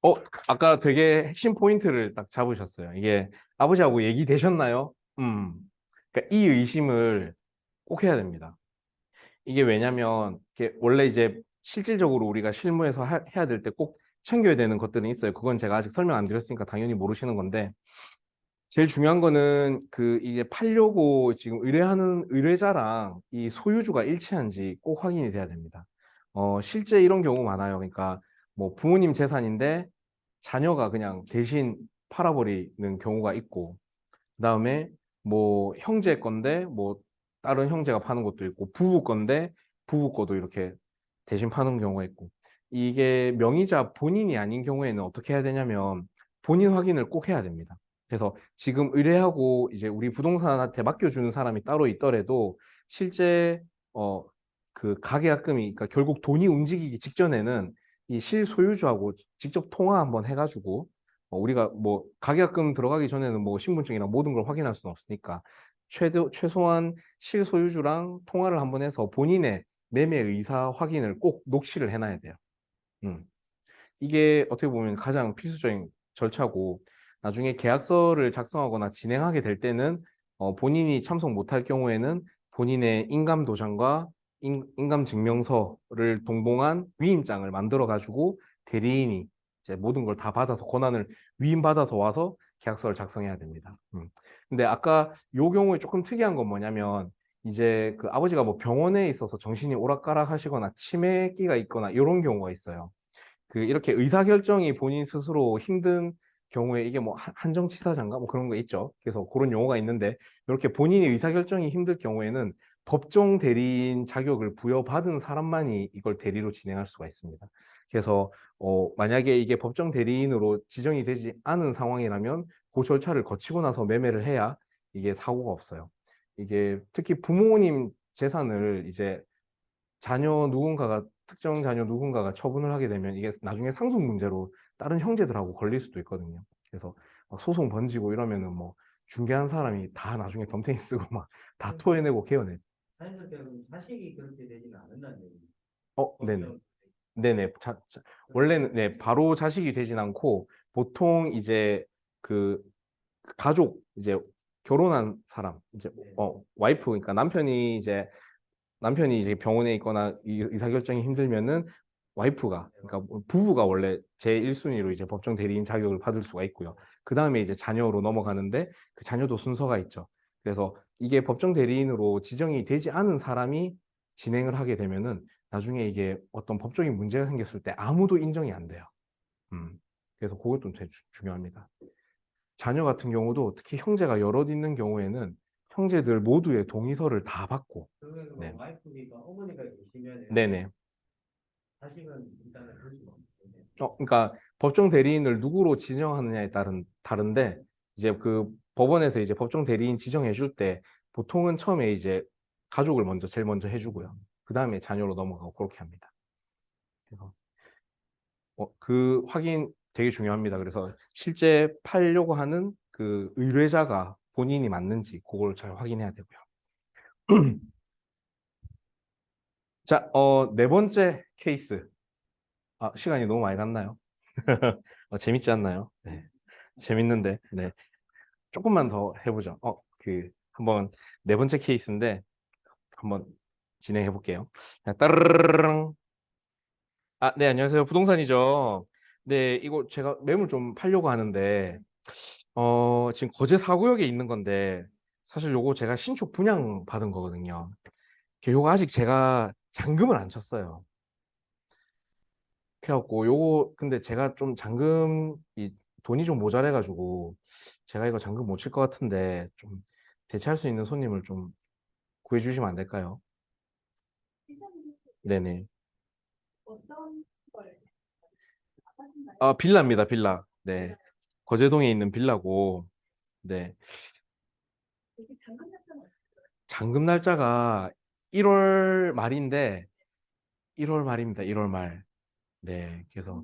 [SPEAKER 1] 어, 아까 되게 핵심 포인트를 딱 잡으셨어요. 이게 아버지하고 얘기되셨나요? 그러니까 이 의심을 꼭 해야 됩니다. 이게 왜냐면 이게 원래 이제 실질적으로 우리가 실무에서 해야 될 때 꼭 챙겨야 되는 것들은 있어요. 그건 제가 아직 설명 안 드렸으니까 당연히 모르시는 건데 제일 중요한 거는 그 이게 팔려고 지금 의뢰하는 의뢰자랑 이 소유주가 일치한지 꼭 확인이 돼야 됩니다. 실제 이런 경우 많아요. 그러니까 뭐 부모님 재산인데 자녀가 그냥 대신 팔아버리는 경우가 있고, 그다음에 뭐 형제 건데 뭐 다른 형제가 파는 것도 있고, 부부 건데 부부 거도 이렇게 대신 파는 경우가 있고, 이게 명의자 본인이 아닌 경우에는 어떻게 해야 되냐면 본인 확인을 꼭 해야 됩니다. 그래서 지금 의뢰하고 이제 우리 부동산한테 맡겨주는 사람이 따로 있더라도 실제 어 그 가계약금이, 그러니까 결국 돈이 움직이기 직전에는 이 실소유주하고 직접 통화 한번 해가지고 우리가 뭐 가계약금 들어가기 전에는 뭐 신분증이랑 모든 걸 확인할 수는 없으니까 최소한 실소유주랑 통화를 한번 해서 본인의 매매 의사 확인을 꼭 녹취를 해놔야 돼요. 음. 이게 어떻게 보면 가장 필수적인 절차고, 나중에 계약서를 작성하거나 진행하게 될 때는 본인이 참석 못할 경우에는 본인의 인감 도장과 인감 증명서를 동봉한 위임장을 만들어 가지고 대리인이 이제 모든 걸 다 받아서 권한을 위임받아서 와서 계약서를 작성해야 됩니다. 근데 아까 요 경우에 조금 특이한 건 뭐냐면 이제 그 아버지가 뭐 병원에 있어서 정신이 오락가락 하시거나 치매기가 있거나 이런 경우가 있어요. 그 이렇게 의사결정이 본인 스스로 힘든 경우에 이게 뭐 한정치사장가 뭐 그런 거 있죠. 그래서 그런 용어가 있는데 이렇게 본인이 의사결정이 힘들 경우에는 법정 대리인 자격을 부여받은 사람만이 이걸 대리로 진행할 수가 있습니다. 그래서 만약에 이게 법정 대리인으로 지정이 되지 않은 상황이라면 그 절차를 거치고 나서 매매를 해야 이게 사고가 없어요. 이게 특히 부모님 재산을 이제 특정 자녀 누군가가 처분을 하게 되면 이게 나중에 상속 문제로 다른 형제들하고 걸릴 수도 있거든요. 그래서 막 소송 번지고 이러면은 뭐 중개한 사람이 다 나중에 덤탱이 쓰고 막 다 토해내고 개어내.
[SPEAKER 4] 자연스럽게 그럼 자식이 그렇게 되지는 않는다는 얘기죠.
[SPEAKER 1] 네네.
[SPEAKER 4] 법정.
[SPEAKER 1] 네네. 원래는, 네, 바로 자식이 되진 않고 보통 이제 그 가족, 이제 결혼한 사람, 이제 와이프, 그러니까 남편이 이제 병원에 있거나 의사결정이 힘들면은 와이프가, 그러니까 뭐 부부가 원래 제1순위로 이제 법정 대리인 자격을 받을 수가 있고요. 그 다음에 이제 자녀로 넘어가는데 그 자녀도 순서가 있죠. 그래서 이게 법정 대리인으로 지정이 되지 않은 사람이 진행을 하게 되면은 나중에 이게 어떤 법적인 문제가 생겼을 때 아무도 인정이 안 돼요. 음. 그래서 그것도 되게 중요합니다. 자녀 같은 경우도 특히 형제가 여럿 있는 경우에는 형제들 모두의 동의서를 다 받고,
[SPEAKER 4] 그러면
[SPEAKER 1] 네.
[SPEAKER 4] 뭐 와이프니까 어머니가 계시면
[SPEAKER 1] 네네.
[SPEAKER 4] 자식은 일단은 그럴 수가 없는데.
[SPEAKER 1] 그러니까 법정 대리인을 누구로 지정하느냐에 따른 다른데 이제 그 법원에서 이제 법정 대리인 지정해 줄 때 보통은 처음에 이제 가족을 제일 먼저 해주고요. 그 다음에 자녀로 넘어가고 그렇게 합니다. 그래서 그 확인 되게 중요합니다. 그래서 실제 팔려고 하는 그 의뢰자가 본인이 맞는지 그걸 잘 확인해야 되고요. 자, 네 번째 케이스. 시간이 너무 많이 갔나요? 재밌지 않나요? 네. 재밌는데, 네. 조금만 더 해보죠. 한번 네 번째 케이스인데, 한번 진행해 볼게요. 따르릉. 네, 안녕하세요. 부동산이죠. 네, 이거 제가 매물 좀 팔려고 하는데, 지금 거제 4구역에 있는 건데, 사실 요거 제가 신축 분양 받은 거거든요. 요거 아직 제가 잔금을 안 쳤어요. 그래갖고 요거 근데 제가 좀 이 돈이 좀 모자라가지고 제가 이거 잔금 못 칠 것 같은데 좀 대체할 수 있는 손님을 좀 구해주시면 안 될까요?
[SPEAKER 3] 시장님
[SPEAKER 1] 네네.
[SPEAKER 3] 어떤 걸 아파트인가요?
[SPEAKER 1] 빌라입니다, 빌라. 네. 거제동에 있는 빌라고. 네.
[SPEAKER 3] 이게 잠금 날짜는
[SPEAKER 1] 잔금 날짜가 1월 말인데 1월 말입니다. 1월 말. 네. 그래서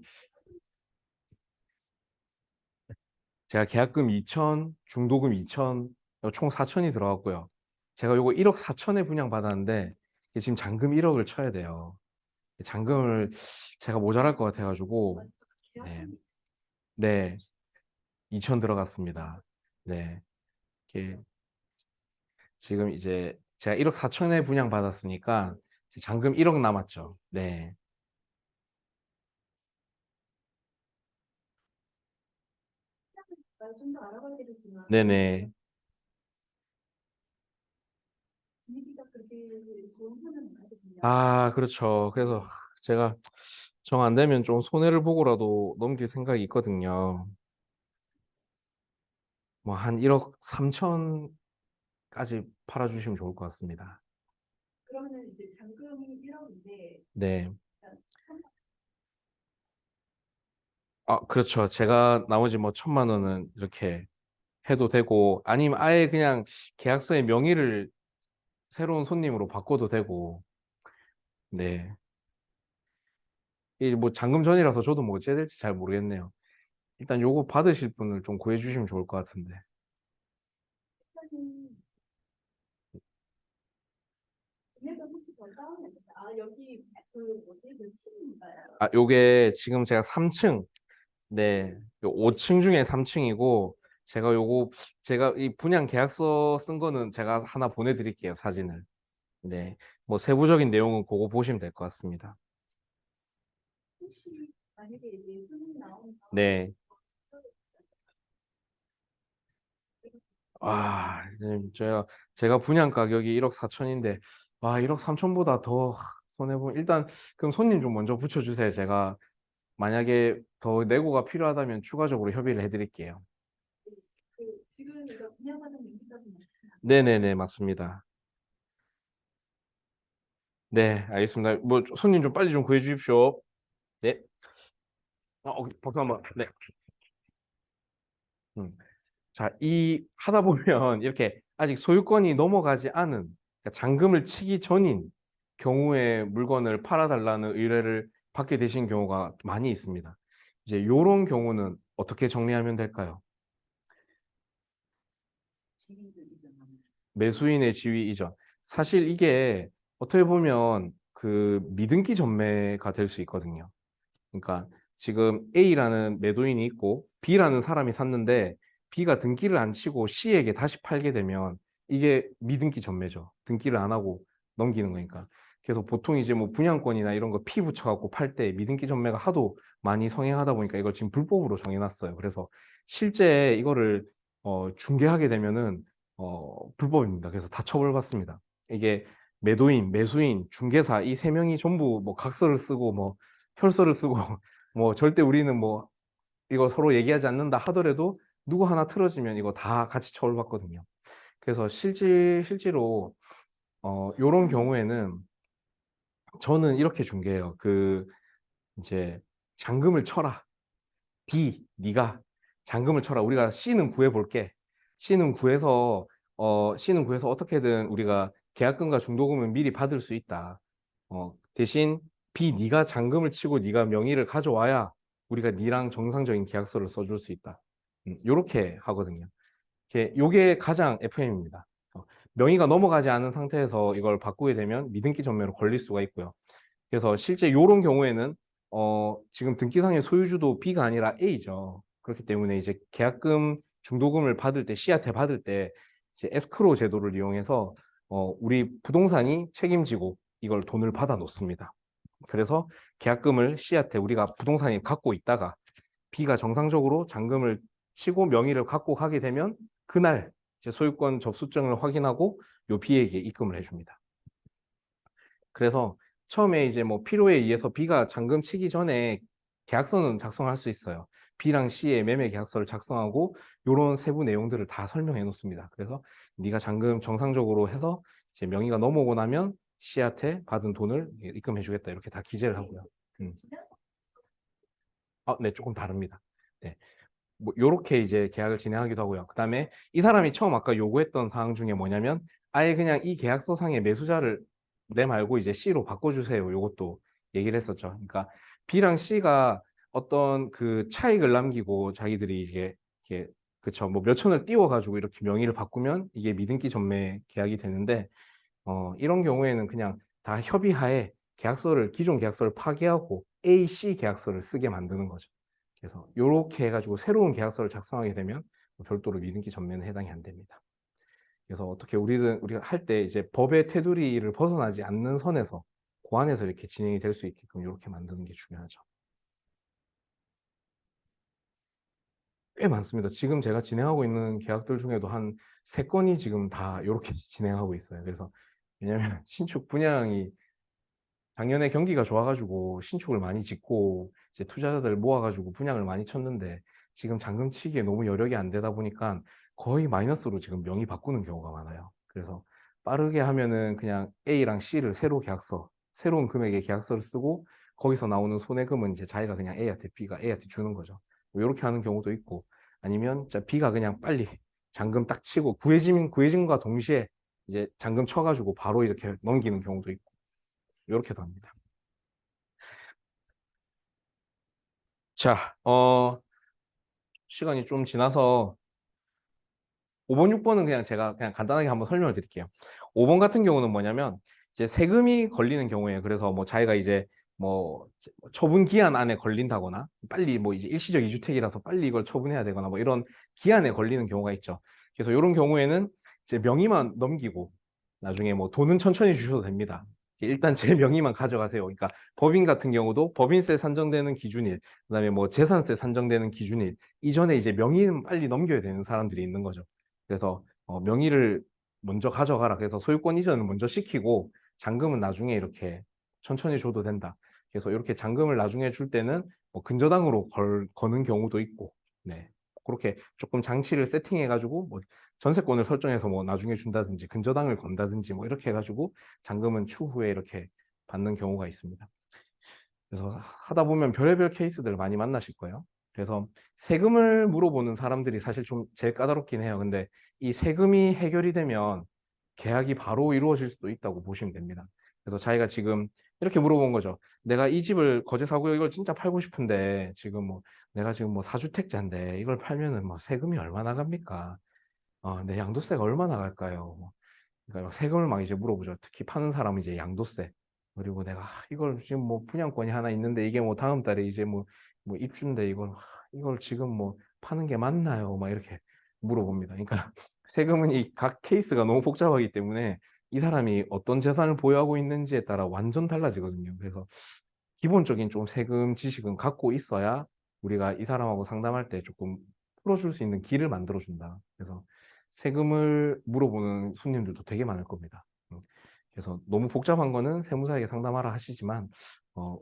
[SPEAKER 1] 제가 계약금 2천, 중도금 2천, 총 4천이 들어갔고요. 제가 요거 1억 4천에 분양받았는데 이게 지금 잔금 1억을 쳐야 돼요. 잔금을 제가 모자랄 것 같아가지고 네, 네, 2천 들어갔습니다. 네, 이게 지금 이제 제가 1억 4천에 분양받았으니까 이제 잔금 1억 남았죠. 네,
[SPEAKER 3] 좀더 알아봐야 되겠지만
[SPEAKER 1] 네네.
[SPEAKER 3] 분위기가 그렇게 좋은 편은 아니거든요.
[SPEAKER 1] 아, 그렇죠. 그래서 제가 정 안 되면 좀 손해를 보고라도 넘길 생각이 있거든요. 뭐 한 1억 3천까지 팔아주시면 좋을 것 같습니다.
[SPEAKER 3] 그러면은 이제 잔금이 1억인데
[SPEAKER 1] 네. 아, 그렇죠. 제가 나머지 뭐 1,000만 원은 이렇게 해도 되고, 아니면 아예 그냥 계약서의 명의를 새로운 손님으로 바꿔도 되고, 네. 이 뭐 잔금 전이라서 저도 뭐 어찌해야 될지 잘 모르겠네요. 일단 요거 받으실 분을 좀 구해주시면 좋을 것 같은데.
[SPEAKER 3] 금액은 혹시 더 다운이 될까요? 아 여기 그 뭐지 몇 층인가요?
[SPEAKER 1] 아, 요게 지금 제가 3층, 네, 5층 중에 3층이고, 제가 이 분양 계약서 쓴 거는 제가 하나 보내드릴게요, 사진을. 네, 뭐 세부적인 내용은 그거 보시면 될 것 같습니다.
[SPEAKER 3] 혹시 만약에 이제 손님 나오면
[SPEAKER 1] 네. 아, 제가 분양 가격이 1억 4천인데, 와, 1억 3천보다 더 손해보면, 일단, 그럼 손님 좀 먼저 붙여주세요. 제가 만약에 더 내고가 필요하다면 추가적으로 협의를 해드릴게요.
[SPEAKER 3] 그 지금 이거 분양받은 명의자분 맞나요?
[SPEAKER 1] 네네네, 맞습니다. 네, 알겠습니다. 뭐, 손님 좀 빨리 좀 구해 주십시오. 네. 박수 한번. 네. 음. 자, 하다 보면 이렇게 아직 소유권이 넘어가지 않은, 그러니까 잔금을 치기 전인 경우에 물건을 팔아달라는 의뢰를 받게 되신 경우가 많이 있습니다. 이제 요런 경우는 어떻게 정리하면 될까요?
[SPEAKER 2] 지위를 이전하는.
[SPEAKER 1] 매수인의 지위 이전. 사실 이게 어떻게 보면 그 미등기 전매가 될 수 있거든요. 그러니까 지금 A라는 매도인이 있고 B라는 사람이 샀는데 B가 등기를 안 치고 C에게 다시 팔게 되면 이게 미등기 전매죠. 등기를 안 하고 넘기는 거니까. 그래서 보통 이제 뭐 분양권이나 이런 거 P 붙여갖고 팔 때 미등기 전매가 하도 많이 성행하다 보니까 이걸 지금 불법으로 정해놨어요. 그래서 실제 이거를 중개하게 되면은 불법입니다. 그래서 다 처벌받습니다. 이게 매도인, 매수인, 중개사 이 세 명이 전부 뭐 각서를 쓰고 뭐 혈서를 쓰고 뭐 절대 우리는 뭐 이거 서로 얘기하지 않는다 하더라도 누구 하나 틀어지면 이거 다 같이 처벌받거든요. 그래서 실제로 요런 경우에는 저는 이렇게 중개해요. 이제 잔금을 쳐라. B, 네가 잔금을 쳐라. 우리가 C는 구해볼게. C는 구해서 어떻게든 우리가 계약금과 중도금은 미리 받을 수 있다. 대신 B, 네가 잔금을 치고 네가 명의를 가져와야 우리가 네랑 정상적인 계약서를 써줄 수 있다. 요렇게 하거든요. 요게 가장 FM입니다. 명의가 넘어가지 않은 상태에서 이걸 바꾸게 되면 미등기 전매로 걸릴 수가 있고요. 그래서 실제 이런 경우에는 지금 등기상의 소유주도 B가 아니라 A죠. 그렇기 때문에 이제 계약금 중도금을 받을 때 C한테 받을 때 이제 에스크로우 제도를 이용해서 우리 부동산이 책임지고 이걸 돈을 받아 놓습니다. 그래서 계약금을 C한테 우리가 부동산이 갖고 있다가 B가 정상적으로 잔금을 치고 명의를 갖고 가게 되면 그날 이제 소유권 접수증을 확인하고 요 B에게 입금을 해줍니다. 그래서 처음에 이제 뭐 필요에 의해서 B가 잔금 치기 전에 계약서는 작성할 수 있어요. B랑 C의 매매 계약서를 작성하고 요런 세부 내용들을 다 설명해 놓습니다. 그래서 네가 잔금 정상적으로 해서 이제 명의가 넘어오고 나면 C한테 받은 돈을 입금해 주겠다. 이렇게 다 기재를 하고요. 음. 네, 조금 다릅니다. 네. 뭐 요렇게 이제 계약을 진행하기도 하고요. 그다음에 이 사람이 처음 아까 요구했던 사항 중에 뭐냐면 아예 그냥 이 계약서상의 매수자를 내 말고 이제 C로 바꿔주세요. 요것도 얘기를 했었죠. 그러니까 B랑 C가 어떤 그 차익을 남기고 자기들이 이게 이렇게 그쵸. 뭐 몇천을 띄워가지고 이렇게 명의를 바꾸면 이게 미등기 전매 계약이 되는데, 이런 경우에는 그냥 다 협의하에 기존 계약서를 파기하고 A, C 계약서를 쓰게 만드는 거죠. 그래서 이렇게 해가지고 새로운 계약서를 작성하게 되면 별도로 미등기 전매는 해당이 안 됩니다. 그래서 어떻게 우리가 할 때 이제 법의 테두리를 벗어나지 않는 선에서 그 안에서 이렇게 진행이 될 수 있게끔 이렇게 만드는 게 중요하죠. 꽤 많습니다. 지금 제가 진행하고 있는 계약들 중에도 한 3건이 지금 다 이렇게 진행하고 있어요. 그래서 왜냐면 신축 분양이 작년에 경기가 좋아가지고 신축을 많이 짓고 이제 투자자들 모아가지고 분양을 많이 쳤는데 지금 잔금 치기에 너무 여력이 안 되다 보니까 거의 마이너스로 지금 명의 바꾸는 경우가 많아요. 그래서 빠르게 하면은 그냥 A랑 C를 새로운 금액의 계약서를 쓰고 거기서 나오는 손해금은 이제 자기가 그냥 B가 A한테 주는 거죠. 뭐 이렇게 하는 경우도 있고 아니면 진짜 B가 그냥 빨리 잔금 딱 치고 구해짐과 동시에 이제 잔금 쳐가지고 바로 이렇게 넘기는 경우도 있고 이렇게도 합니다. 자, 시간이 좀 지나서 5번, 6번은 그냥 제가 그냥 간단하게 한번 설명을 드릴게요. 5번 같은 경우는 뭐냐면 이제 세금이 걸리는 경우에 그래서 뭐 자기가 이제 뭐 처분 기한 안에 걸린다거나 빨리 뭐 이제 일시적 이주택이라서 빨리 이걸 처분해야 되거나 뭐 이런 기한에 걸리는 경우가 있죠. 그래서 이런 경우에는 이제 명의만 넘기고 나중에 뭐 돈은 천천히 주셔도 됩니다. 일단 제 명의만 가져가세요. 그러니까 법인 같은 경우도 법인세 산정되는 기준일, 그다음에 뭐 재산세 산정되는 기준일 이전에 이제 명의는 빨리 넘겨야 되는 사람들이 있는 거죠. 그래서 명의를 먼저 가져가라. 그래서 소유권 이전을 먼저 시키고 잔금은 나중에 이렇게 천천히 줘도 된다. 그래서 이렇게 잔금을 나중에 줄 때는 뭐 근저당으로 거는 경우도 있고, 네. 그렇게 조금 장치를 세팅해가지고 뭐 전세권을 설정해서 뭐 나중에 준다든지 근저당을 건다든지 뭐 이렇게 해가지고 잔금은 추후에 이렇게 받는 경우가 있습니다. 그래서 하다 보면 별의별 케이스들을 많이 만나실 거예요. 그래서 세금을 물어보는 사람들이 사실 좀 제일 까다롭긴 해요. 근데 이 세금이 해결이 되면 계약이 바로 이루어질 수도 있다고 보시면 됩니다. 그래서 자기가 지금 이렇게 물어본 거죠. 내가 이 집을 거제 사고요 이걸 진짜 팔고 싶은데 지금 뭐 내가 지금 뭐 4주택자인데 이걸 팔면은 뭐 세금이 얼마나 갑니까? 내 양도세가 얼마나 갈까요? 그러니까 세금을 막 이제 물어보죠. 특히 파는 사람은 이제 양도세. 그리고 내가 이걸 지금 뭐 분양권이 하나 있는데 이게 뭐 다음 달에 이제 뭐 입주인데 이걸 지금 뭐 파는 게 맞나요? 막 이렇게 물어봅니다. 그러니까 세금은 이 각 케이스가 너무 복잡하기 때문에 이 사람이 어떤 재산을 보유하고 있는지에 따라 완전 달라지거든요. 그래서 기본적인 좀 세금 지식은 갖고 있어야 우리가 이 사람하고 상담할 때 조금 풀어줄 수 있는 길을 만들어준다. 그래서 세금을 물어보는 손님들도 되게 많을 겁니다. 그래서 너무 복잡한 거는 세무사에게 상담하라 하시지만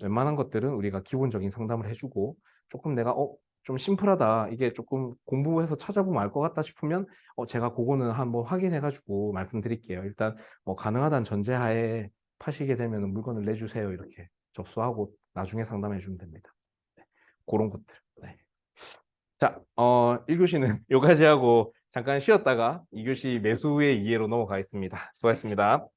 [SPEAKER 1] 웬만한 것들은 우리가 기본적인 상담을 해주고 조금 내가 좀 심플하다 이게 조금 공부해서 찾아보면 알 것 같다 싶으면 제가 그거는 한번 확인해가지고 말씀드릴게요. 일단 뭐 가능하다는 전제하에 파시게 되면 물건을 내주세요 이렇게 접수하고 나중에 상담해 주면 됩니다. 네, 그런 것들. 네. 자, 1교시는 여기까지 하고 잠깐 쉬었다가 2교시 매수의 이해로 넘어가겠습니다. 수고하셨습니다.